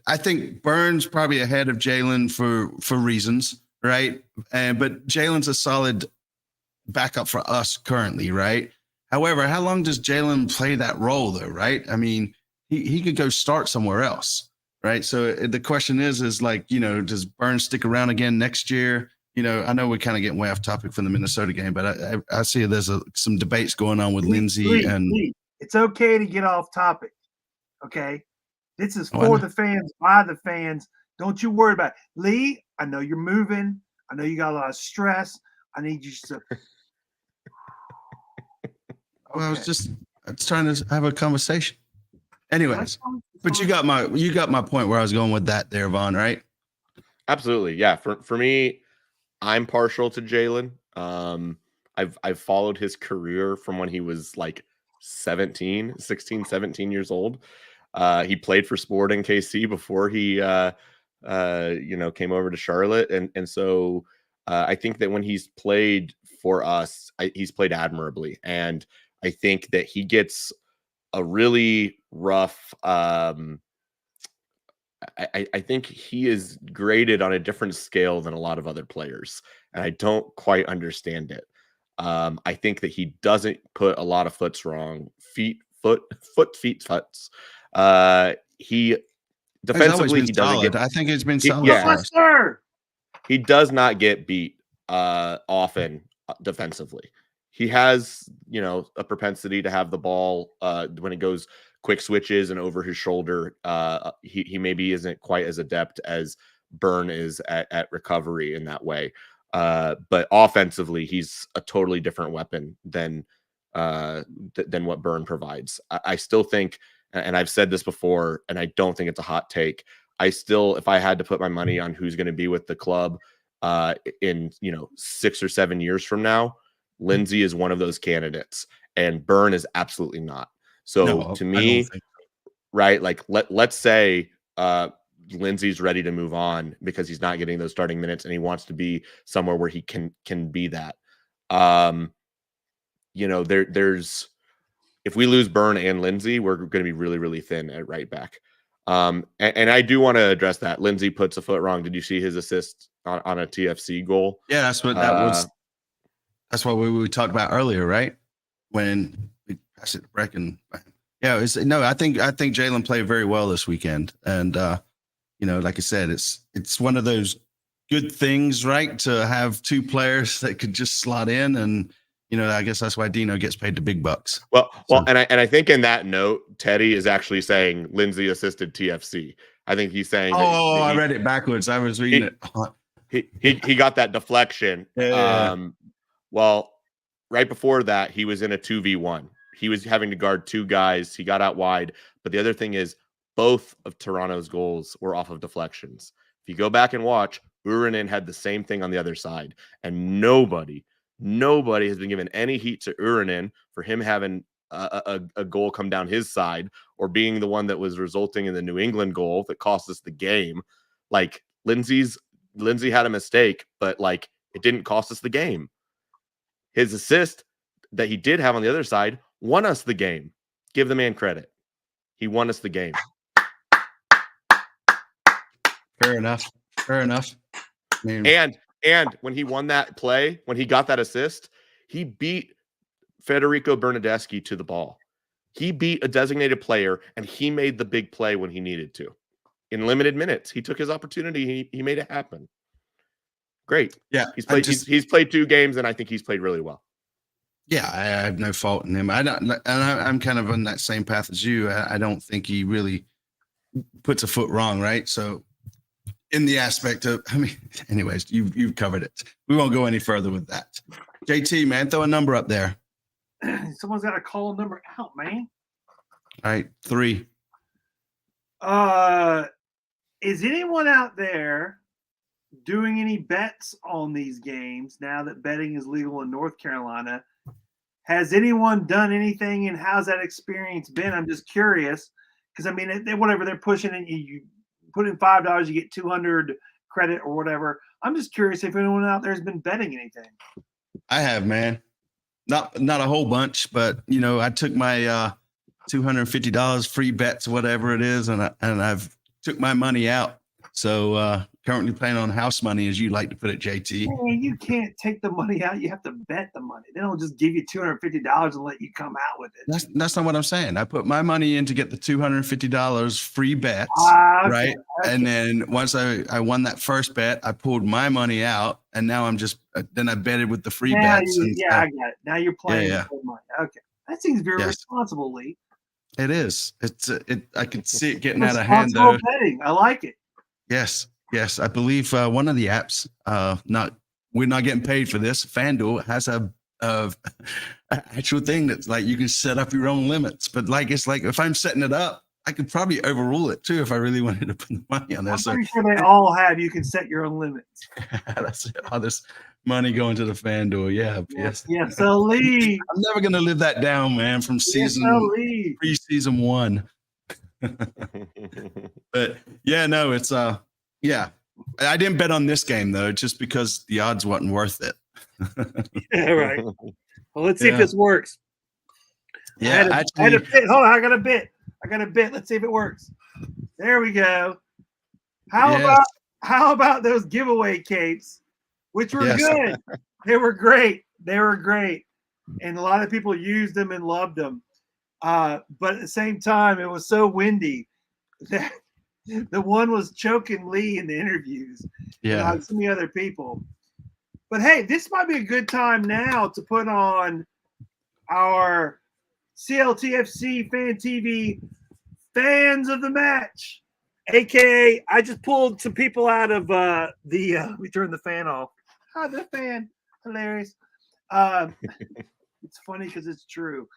I think Burns probably ahead of Jalen for reasons, right? But Jalen's a solid backup for us currently, right? However, how long does Jalen play that role though, right? I mean, he could go start somewhere else, right? So the question is like, does Burns stick around again next year? I know we're kind of getting way off topic from the Minnesota game, but I see there's some debates going on with Lindsey and it's okay to get off topic. Okay. This is for the fans, by the fans. Don't you worry about it. Lee, I know you're moving. I know you got a lot of stress. I need you to. Well, I was trying to have a conversation. Anyways, but you got my point where I was going with that there, Vaughn, right? Absolutely. Yeah. For me, I'm partial to Jalen. I've followed his career from when he was like 16, 17 years old. He played for Sporting KC before he came over to Charlotte, and so I think that when he's played for us, he's played admirably, and I think that he gets a really rough. I think he is graded on a different scale than a lot of other players, and I don't quite understand it. I think that he doesn't put a lot of foots wrong. Feet. He defensively, he doesn't solid. get. I think it's been solid. Yeah, Sir. he does not get beat often defensively. He has, a propensity to have the ball when it goes quick switches and over his shoulder. He maybe isn't quite as adept as Byrne is at recovery in that way. But offensively, he's a totally different weapon than what Byrne provides. I still think, and I've said this before, and I don't think it's a hot take. If I had to put my money on who's going to be with the club in 6 or 7 years from now, Lindsay is one of those candidates, and Byrne is absolutely not. So to me, right, like let's say Lindsay's ready to move on because he's not getting those starting minutes, and he wants to be somewhere where he can be that. There's if we lose Byrne and Lindsay, we're going to be really, really thin at right back. And I do want to address that. Lindsay puts a foot wrong. Did you see his assist on a TFC goal? Yeah, that's what that was. That's what we talked about earlier, right? When we passed it to Brecken. Yeah, I think Jalen played very well this weekend, and like I said, it's one of those good things, right? To have two players that could just slot in, and I guess that's why Dino gets paid the big bucks. Well, and I think in that note, Teddy is actually saying Lindsay assisted TFC. I think he's saying. I read it backwards. I was reading it. He got that deflection. Yeah. Well, right before that, he was in a 2v1. He was having to guard two guys. He got out wide. But the other thing is, both of Toronto's goals were off of deflections. If you go back and watch, Urinen had the same thing on the other side. And nobody has been given any heat to Urinen for him having a goal come down his side, or being the one that was resulting in the New England goal that cost us the game. Like, Lindsay had a mistake, but it didn't cost us the game. His assist that he did have on the other side won us the game. Give the man credit. He won us the game. Fair enough. And when he won that play, when he got that assist, he beat Federico Bernardeschi to the ball. He beat a designated player, and he made the big play when he needed to. In limited minutes, he took his opportunity. He made it happen. Great. Yeah. He's played 2 games, and I think he's played really well. Yeah, I have no fault in him. I'm kind of on that same path as you. I don't think he really puts a foot wrong, right? So in the aspect of, anyways, you've covered it. We won't go any further with that. JT, man, throw a number up there. Someone's got to call a number out, man. All right, 3. Is anyone out there doing any bets on these games now that betting is legal in North Carolina? Has anyone done anything, and how's that experience been? I'm just curious because whatever they're pushing, and you put in $5, you get 200 credit or whatever. I'm just curious if anyone out there has been betting anything. I have, man. Not a whole bunch, but I took my $250 free bets, whatever it is, and I've took my money out. So currently playing on house money, as you like to put it, JT. Man, you can't take the money out. You have to bet the money. They don't just give you $250 and let you come out with it. That's not what I'm saying. I put my money in to get the $250 free bets, right? Okay. And then once I won that first bet, I pulled my money out, and now I'm just then I betted with the free bets. I got it. Now you're playing with money. Okay, that seems very responsible, Lee. It is. I can see it getting out of hand though. Betting. I like it. Yes. I believe one of the apps, we're not getting paid for this. FanDuel has a actual thing that's like you can set up your own limits. But it's like if I'm setting it up, I could probably overrule it too if I really wanted to put the money on there. I'm pretty sure they all have. You can set your own limits. That's all this money going to the FanDuel. Yeah. Yes. So Lee, I'm never gonna live that down, man. From pre-season 1. But yeah, no, it's Yeah. I didn't bet on this game, though, just because the odds wasn't worth it. Yeah, right. Well, let's see if this works. Yeah, I had a actually, bit. Hold on, I got a bit. Let's see if it works. There we go. How about those giveaway capes, which were good? They were great. And a lot of people used them and loved them. But at the same time, it was so windy that the one was choking Lee in the interviews. Yeah. And so many other people. But hey, this might be a good time now to put on our CLTFC Fan TV fans of the match, aka I just pulled some people out of we turned the fan off. Oh, the fan, hilarious. It's funny because it's true.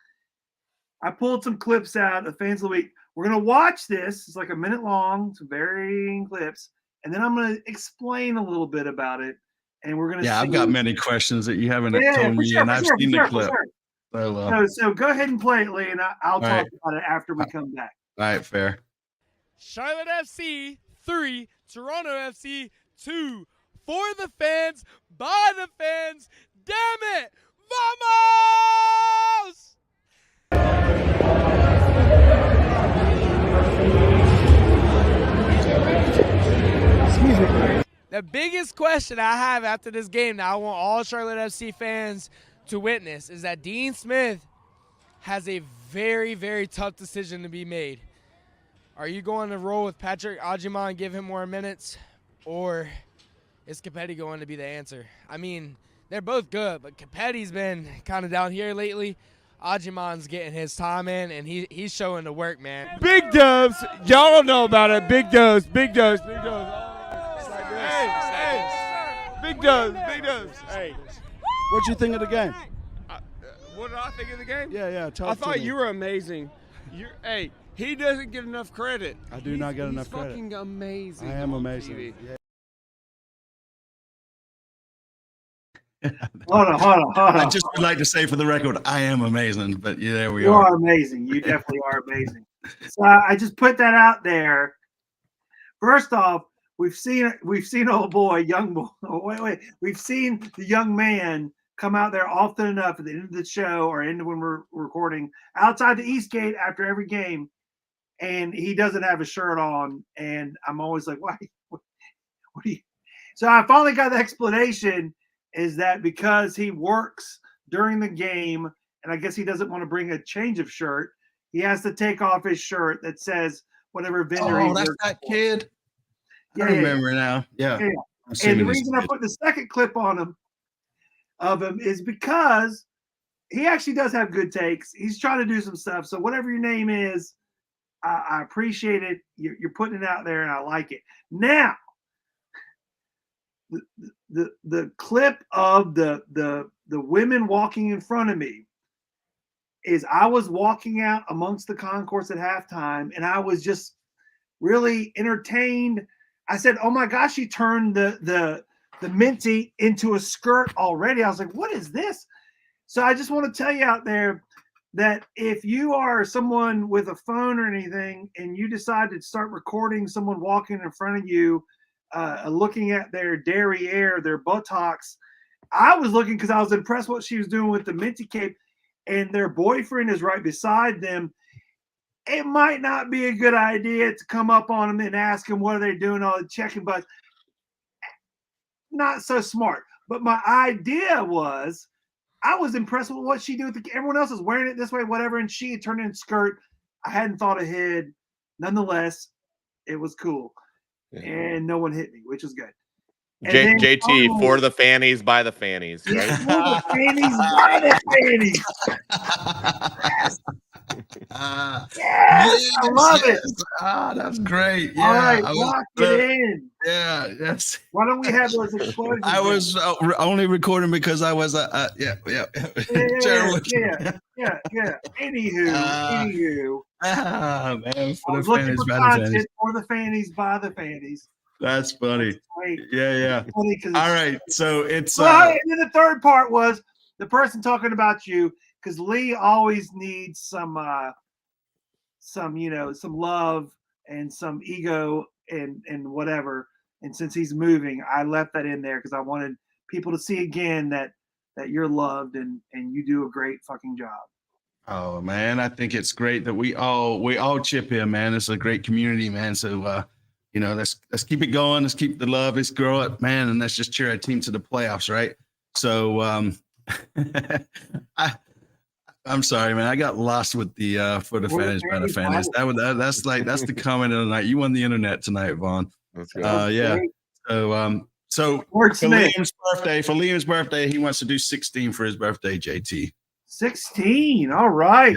I pulled some clips out of fans of the week. We're gonna watch this. It's like a minute long, some varying clips, and then I'm gonna explain a little bit about it. And we're gonna. Yeah, I've got many questions that you haven't told me, and I've seen the clip. So go ahead and play it, Lee, and I'll talk about it after we come back. All right, fair. Charlotte FC 3, Toronto FC 2. For the fans, by the fans. Damn it! Vamos! The biggest question I have after this game that I want all Charlotte FC fans to witness is that Dean Smith has a very, very tough decision to be made. Are you going to roll with Patrick Ajima and give him more minutes, or is Capetti going to be the answer? I mean, they're both good, but Capetti's been kind of down here lately. Ajiman's getting his time in, and he's showing the work, man. Big dubs. Y'all don't know about it. Big dubs. Big dubs. Big dubs. Big dubs. Big dubs. Hey. What'd you think of the game? What did I think of the game? Yeah. I thought you were amazing. Hey, he doesn't get enough credit. I do not get enough credit. He's fucking amazing. I am amazing. Yeah. Hold on. I just would like to say for the record, I am amazing, but yeah, there we are. You are amazing. You definitely are amazing. So I just put that out there. First off, we've seen old boy, young boy. Wait. We've seen the young man come out there often enough at the end of the show or end when we're recording outside the East Gate after every game, and he doesn't have a shirt on. And I'm always like, why? What do you? So I finally got the explanation. Is that because he works during the game, and I guess he doesn't want to bring a change of shirt, he has to take off his shirt that says whatever vendor he's that's that kid. Yeah, I remember now. Yeah. And the reason I put the second clip on him is because he actually does have good takes. He's trying to do some stuff. So whatever your name is, I appreciate it. You're putting it out there, and I like it. Now, the clip of the women walking in front of me is I was walking out amongst the concourse at halftime, and I was just really entertained. I said, "Oh my gosh, she turned the Minty into a skirt already." I was like, "What is this?" So I just want to tell you out there that if you are someone with a phone or anything, and you decide to start recording someone walking in front of you, looking at their derriere, their buttocks. I was looking because I was impressed what she was doing with the Minty Cape, and their boyfriend is right beside them. It might not be a good idea to come up on them and ask them what are they doing, all the checking butts. Not so smart. But my idea was I was impressed with what she did. Everyone else is wearing it this way, whatever, and she turned it in skirt. I hadn't thought ahead. Nonetheless, it was cool. And no one hit me, which was good. JT, for the fannies, by the fannies. Right? For the fannies, by the fannies. Yes, I love it. That's great. Yeah, all right, lock it in. Yeah, yes. Why don't we have those explosions? I was only recording because I was yeah. Anywho. Man, for the fannies, by the fannies. For the fannies, by the fannies. That's funny. Yeah. All right, so it's. And then the third part was the person talking about you, because Lee always needs some love and some ego and whatever. And since he's moving, I left that in there because I wanted people to see again that you're loved and you do a great fucking job. Oh man, I think it's great that we all chip in, man. It's a great community, man. So let's keep it going. Let's keep the love. Let's grow it, man, and let's just cheer our team to the playoffs, right? So I'm sorry, man. I got lost with the for the fans by the fans. That's the comment of the night. You won the internet tonight, Vaughn. Let's go. Yeah. So for Liam's birthday, he wants to do 16 for his birthday, JT. 16. All right.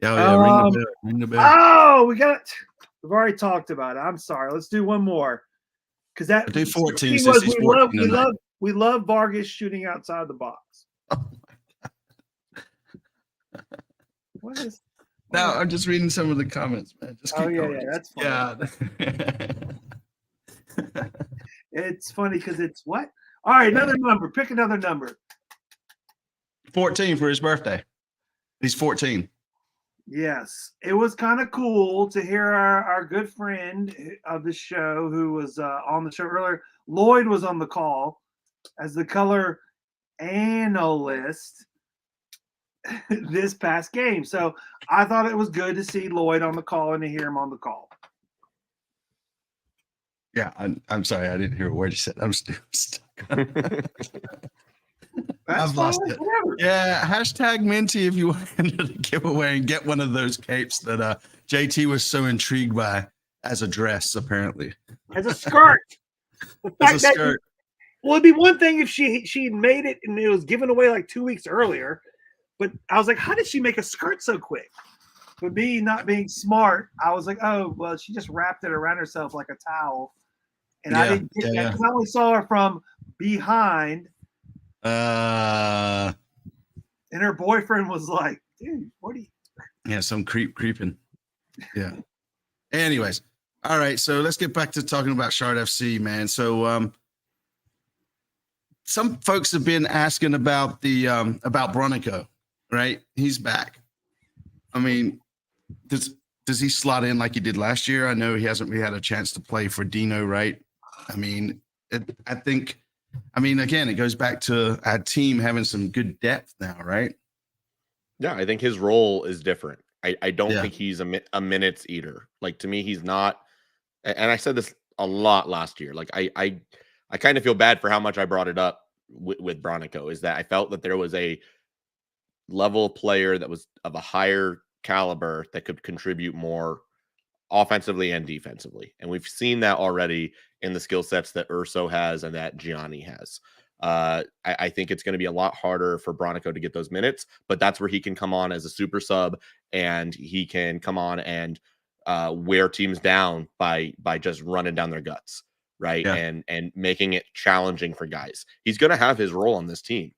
Yeah. Ring the bell. Oh, we've already talked about it. I'm sorry. Let's do one more. Because that do 14 since he's 14 we love Vargas shooting outside the box. Oh my God. Now I'm just reading some of the comments, man. Just keep going. That's fine. Yeah. It's funny because it's what? All right, another number. Pick another number. 14 for his birthday. He's 14. Yes. It was kind of cool to hear our good friend of the show who was on the show earlier. Lloyd was on the call as the color analyst this past game. So I thought it was good to see Lloyd on the call and to hear him on the call. Yeah, I'm sorry. I didn't hear a word you said. I'm stuck. I've lost it. Whatever. Yeah, hashtag Minty if you want to enter the giveaway and get one of those capes that JT was so intrigued by as a dress, apparently. As a skirt. As a skirt. Well, it'd be one thing if she made it and it was given away like 2 weeks earlier. But I was like, how did she make a skirt so quick? But me not being smart, I was like, oh, well, she just wrapped it around herself like a towel. And I didn't get that because I only saw her from behind. And her boyfriend was like, dude, what are you? Yeah, some creeping. Yeah. Anyways, all right. So let's get back to talking about Shard FC, man. So some folks have been asking about about Bronico, right? He's back. I mean, does he slot in like he did last year? I know he hasn't really had a chance to play for Dino, right? I mean, again, it goes back to our team having some good depth now, right? Yeah, I think his role is different. I don't think he's a minutes eater. Like, to me, he's not. And I said this a lot last year. Like, I kind of feel bad for how much I brought it up with Bronico, is that I felt that there was a level player that was of a higher caliber that could contribute more offensively and defensively. And we've seen that already in the skill sets that Urso has and that Gianni has. I think it's going to be a lot harder for Bronico to get those minutes, but that's where he can come on as a super sub, and he can come on and wear teams down by just running down their guts, right? Yeah. And making it challenging for guys. He's going to have his role on this team.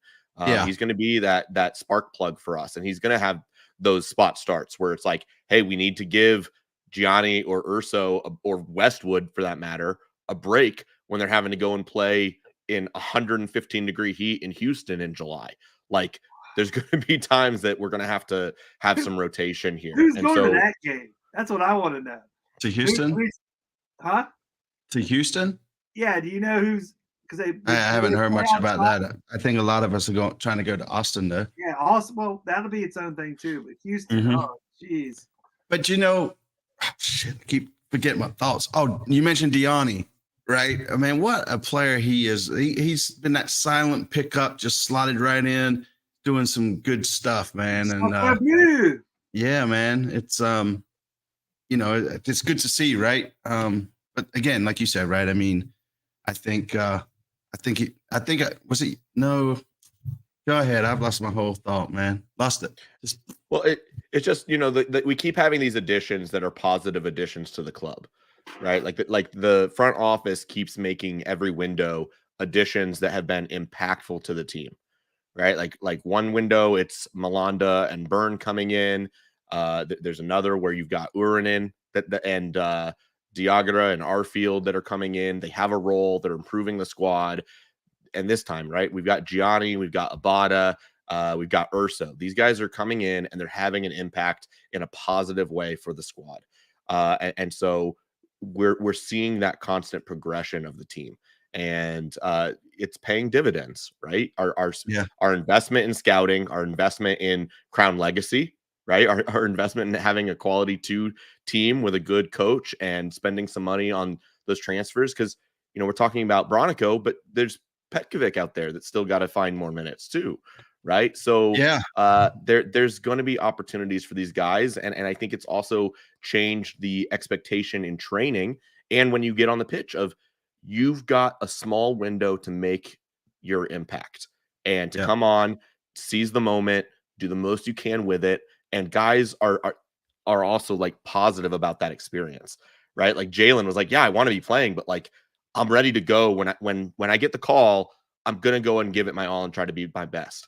He's going to be that spark plug for us, and he's going to have those spot starts where it's like, hey, we need to give Gianni or Urso or Westwood, for that matter, a break when they're having to go and play in 115-degree heat in Houston in July. Like, there's going to be times that we're going to have some rotation here. Who's going to that game? That's what I want to know. To Houston? Huh? To Houston? Yeah. Do you know who's? Because I haven't heard much about that. I think a lot of us are trying to go to Austin, though. Yeah, Austin. Well, that'll be its own thing too. But Houston, oh, jeez. But shit, I keep forgetting my thoughts. Oh, you mentioned Gianni, right? I mean, what a player he is. He's been that silent pickup, just slotted right in, doing some good stuff, man. And yeah, man, it's it's good to see, right? But again, like you said, right? I mean, I think no. Go ahead. I've lost my whole thought, man. Lost it. Well, it's just, we keep having these additions that are positive additions to the club, right? Like the front office keeps making every window additions that have been impactful to the team, right? Like one window, it's Malanda and Byrne coming in. There's another where you've got Urinen and Diagra and Arfield that are coming in. They have a role. They're improving the squad. And this time, right, we've got Gianni, we've got Abada, we've got Urso. These guys are coming in and they're having an impact in a positive way for the squad. And so we're seeing that constant progression of the team, and it's paying dividends, right? Our investment in scouting, our investment in Crown Legacy, right? Our investment in having a quality 2 team with a good coach and spending some money on those transfers, because we're talking about Bronico, but there's Petkovic out there that's still got to find more minutes too, right? So there's going to be opportunities for these guys, and I think it's also changed the expectation in training and when you get on the pitch of you've got a small window to make your impact and to come on, seize the moment, do the most you can with it, and guys are also like positive about that experience, right? Like Jalen was like, yeah, I want to be playing, but like I'm ready to go when I get the call. I'm gonna go and give it my all and try to be my best.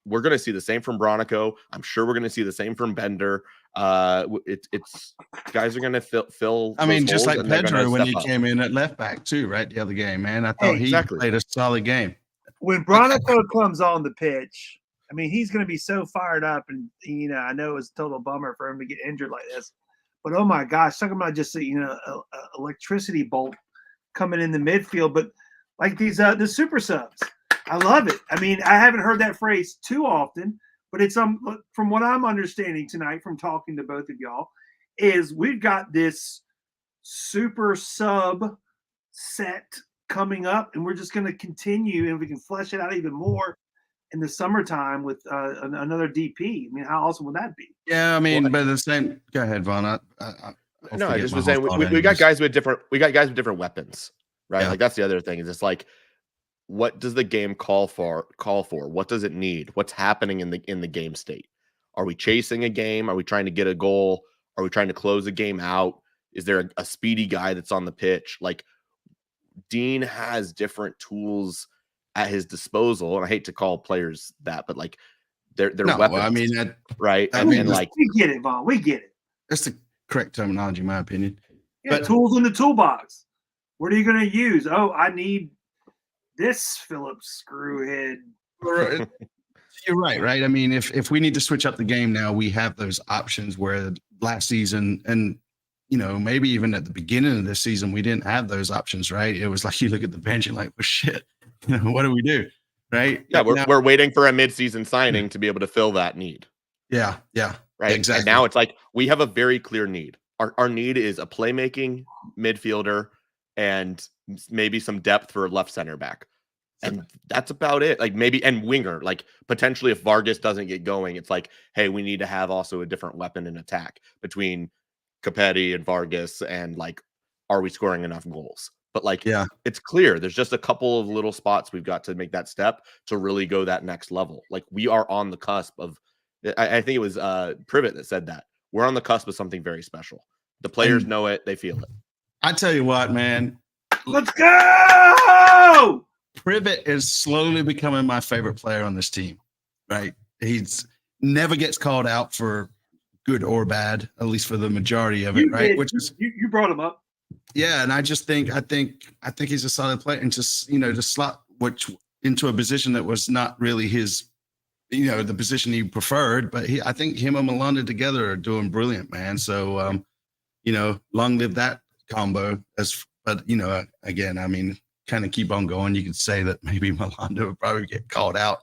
We're gonna see the same from Bronico. I'm sure we're gonna see the same from Bender. It's guys are gonna fill. I mean, just like Pedro when he came in at left back too, right? The other game, man. I thought he played a solid game. When Bronico comes on the pitch, I mean, he's going to be so fired up, and I know it's a total bummer for him to get injured like this. But oh my gosh, talking about just a electricity bolt coming in the midfield. But like these the super subs, I love it. I mean, I haven't heard that phrase too often, but it's from what I'm understanding tonight from talking to both of y'all, is we've got this super sub set coming up, and we're just going to continue, and we can flesh it out even more in the summertime with another DP. I mean, how awesome would that be? Yeah, I mean, but the same. Go ahead, Vaugh. I just was saying we got guys with different. We got guys with different weapons, right? Yeah. Like that's the other thing. Is it's like, what does the game call for? What does it need? What's happening in the game state? Are we chasing a game? Are we trying to get a goal? Are we trying to close a game out? Is there a speedy guy that's on the pitch? Like Dean has different tools at his disposal, and I hate to call players that, but like they're weapons. I mean, right? And like we get it, Vaugh. We get it. That's the correct terminology, in my opinion. Yeah, but tools in the toolbox. What are you going to use? Oh, I need this Phillips screwhead. You're right? I mean, if we need to switch up the game now, we have those options where last season and maybe even at the beginning of this season, we didn't have those options, right? It was like you look at the bench and like, well, shit, what do we do, right? Yeah, we're waiting for a midseason signing to be able to fill that need. Yeah, right. Exactly. And now it's like we have a very clear need. Our need is a playmaking midfielder and maybe some depth for left center back. And that's about it. Like maybe and winger, like potentially if Vargas doesn't get going, it's like, hey, we need to have also a different weapon in attack between Capetti and Vargas, and like, are we scoring enough goals? But like, it's clear there's just a couple of little spots we've got to make that step to really go that next level. Like we are on the cusp of, I think it was Privet that said that we're on the cusp of something very special. The players know it, they feel it. I tell you what, man, let's go. Privet is slowly becoming my favorite player on this team, right? He's never gets called out for good or bad, at least for the majority of it, right? Which is you brought him up. Yeah, and I think he's a solid player, and just to slot which into a position that was not really his, the position he preferred, but I think him and Melanda together are doing brilliant, man. So long live that combo. But again, I mean, kind of keep on going. You could say that maybe Melanda would probably get called out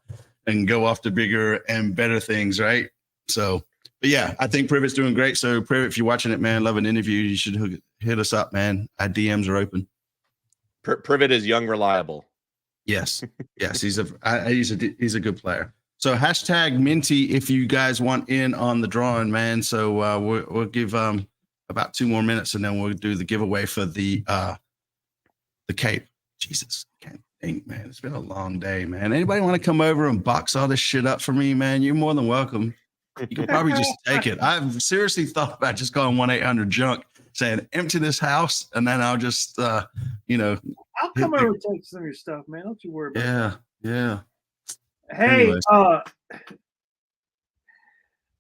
and go off to bigger and better things, right? So. But yeah, I think Privet's doing great. So Privet, if you're watching it, man, love an interview. You should hit us up, man. Our DMs are open. Privet is young, reliable. Yes, he's a good player. So hashtag Minty if you guys want in on the drawing, man. So we'll give about 2 more minutes, and then we'll do the giveaway for the Cape. Jesus, can't think, man. It's been a long day, man. Anybody want to come over and box all this shit up for me, man? You're more than welcome. You can probably just take it. I've seriously thought about just calling 1-800-JUNK, saying empty this house, and then I'll just, I'll come over and take some of your stuff, man. Don't you worry about it. Yeah. Hey, anyways.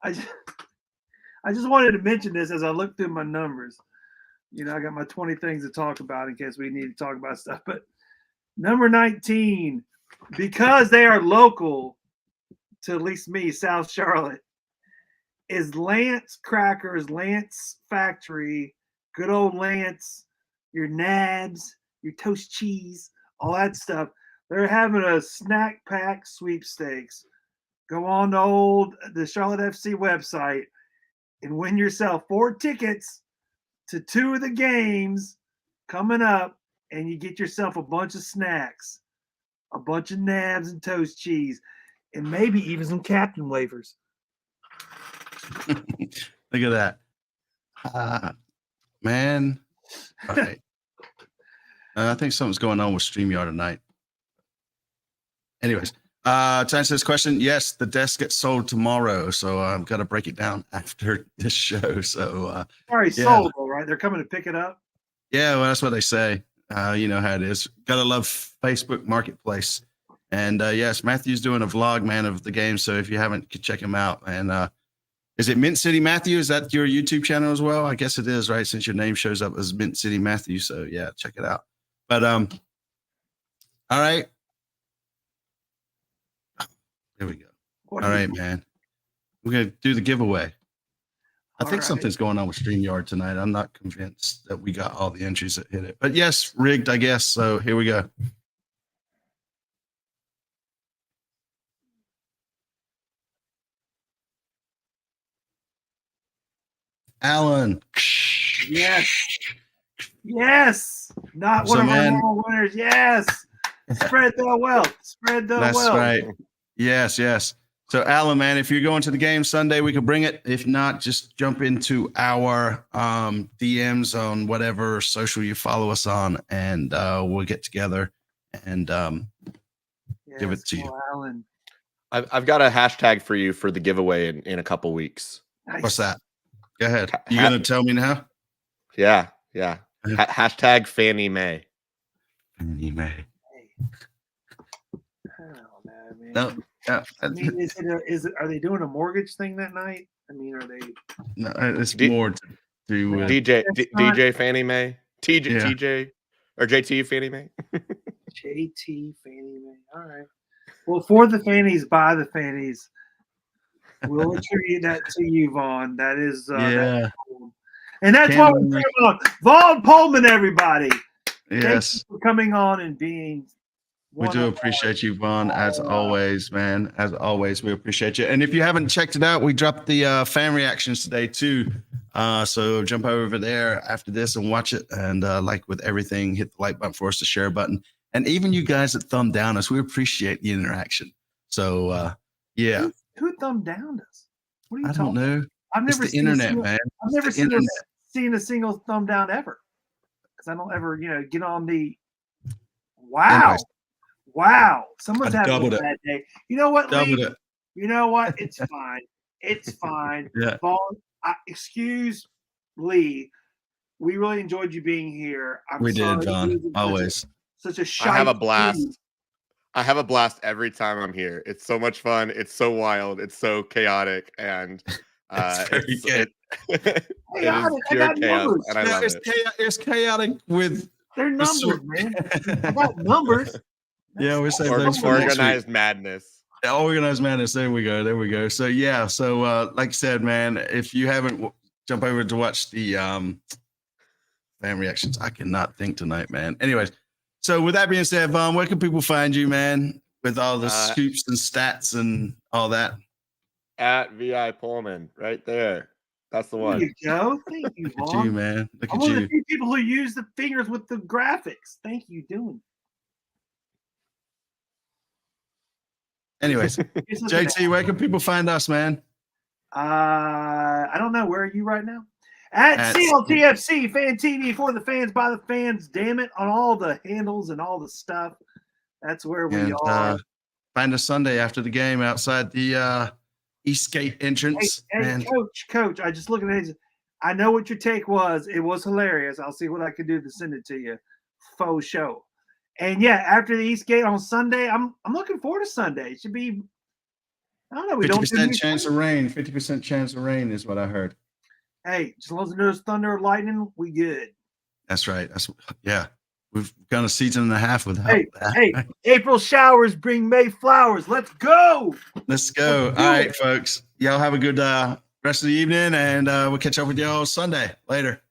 I just wanted to mention this as I looked through my numbers. I got my 20 things to talk about in case we need to talk about stuff. But number 19, because they are local to at least me, South Charlotte, is Lance Crackers, Lance Factory, good old Lance, your nabs, your toast cheese, all that stuff. They're having a snack pack sweepstakes. Go on to the Charlotte FC website and win yourself 4 tickets to 2 of the games coming up, and you get yourself a bunch of snacks, a bunch of nabs and toast cheese, and maybe even some Captain wafers. Look at that. Man. All right. I think something's going on with StreamYard tonight. Anyways, to answer this question, yes, the desk gets sold tomorrow, so I've got to break it down after this show. So already sold, though, right? They're coming to pick it up. Yeah, well, that's what they say. You know how it is. Gotta love Facebook Marketplace. And yes, Matthew's doing a vlog, man, of the game. So if you haven't, check him out. And is it Mint City Matthew? Is that your YouTube channel as well? I guess it is, right? Since your name shows up as Mint City Matthew. So yeah, check it out. But all right. There we go. All right, man. We're gonna do the giveaway. I think something's going on with StreamYard tonight. I'm not convinced that we got all the entries that hit it. But yes, rigged, I guess. So here we go. Alan. Yes. Yes. Not one of our normal winners. Yes. Spread the wealth. Spread the wealth. That's right. Yes, yes. So, Alan, man, if you're going to the game Sunday, we could bring it. If not, just jump into our DMs on whatever social you follow us on, and we'll get together and give it to you. Alan. I've got a hashtag for you for the giveaway in a couple weeks. Nice. What's that? Go ahead. You going to tell me now? Yeah. Hashtag Fannie Mae. Fannie Mae. No. I mean, are they doing a mortgage thing that night? I mean, are they? No, it's more to do with DJ Fannie Mae, TJ or JT Fannie Mae. JT Fannie Mae. All right. Well, for the fannies, by the fannies, we'll attribute that to you, Vaughn. That is, that's cool. And that's why we're talking about Vaugh Pollman, everybody. Yes. Thank you for coming on and being. We do appreciate you, Vaughn, as always, man. As always, we appreciate you. And if you haven't checked it out, we dropped the fan reactions today, too. So jump over there after this and watch it. And like with everything, hit the like button for us, the share button. And even you guys that thumb down us, we appreciate the interaction. So, yeah. Who thumbed down us? What are you I don't know. I've never seen the internet, man. I've never seen a single thumb down ever. Because I don't ever, get on the. Wow. Anyways. Wow, someone's having a bad day. You know what, Lee? You know what? It's fine. It's fine. Yeah. Vaughn, excuse Lee. We really enjoyed you being here. We did, Vaughn. Always. Such a shy. I have a blast. I have a blast every time I'm here. It's so much fun. It's so wild. It's so chaotic, and it is pure chaos, and I love it. It's chaotic with their numbers, man. About numbers. Yeah, we're saying organized madness. Yeah, organized madness. There we go. There we go. So yeah. So like I said, man, if you haven't jump over to watch the fan reactions, I cannot think tonight, man. Anyways, so with that being said, Vaughn, where can people find you, man, with all the scoops and stats and all that? At VI Pollman, right there. That's the one. There you go. Thank you, Vaughn. Look at you, man. Look at I'm you. one of the few people who use the fingers with the graphics. Thank you, doing. Anyways, JT, where can people find us, man? I don't know. Where are you right now? At CLTFC Fan TV, for the fans, by the fans. Damn it, on all the handles and all the stuff. That's where we are. Find us Sunday after the game outside the Eastgate entrance. Hey, Coach, I just looking at it. I know what your take was. It was hilarious. I'll see what I can do to send it to you. Faux show. And yeah, after the Eastgate on Sunday, I'm looking forward to Sunday. It should be, I don't know. We 50% chance of rain. 50% chance of rain is what I heard. Hey, as long as there's thunder or lightning, we good. That's right. Yeah. We've gone a season and a half without that. Hey, April showers bring May flowers. Let's go. Let's go. All right, folks. Y'all have a good rest of the evening, and we'll catch up with y'all Sunday. Later.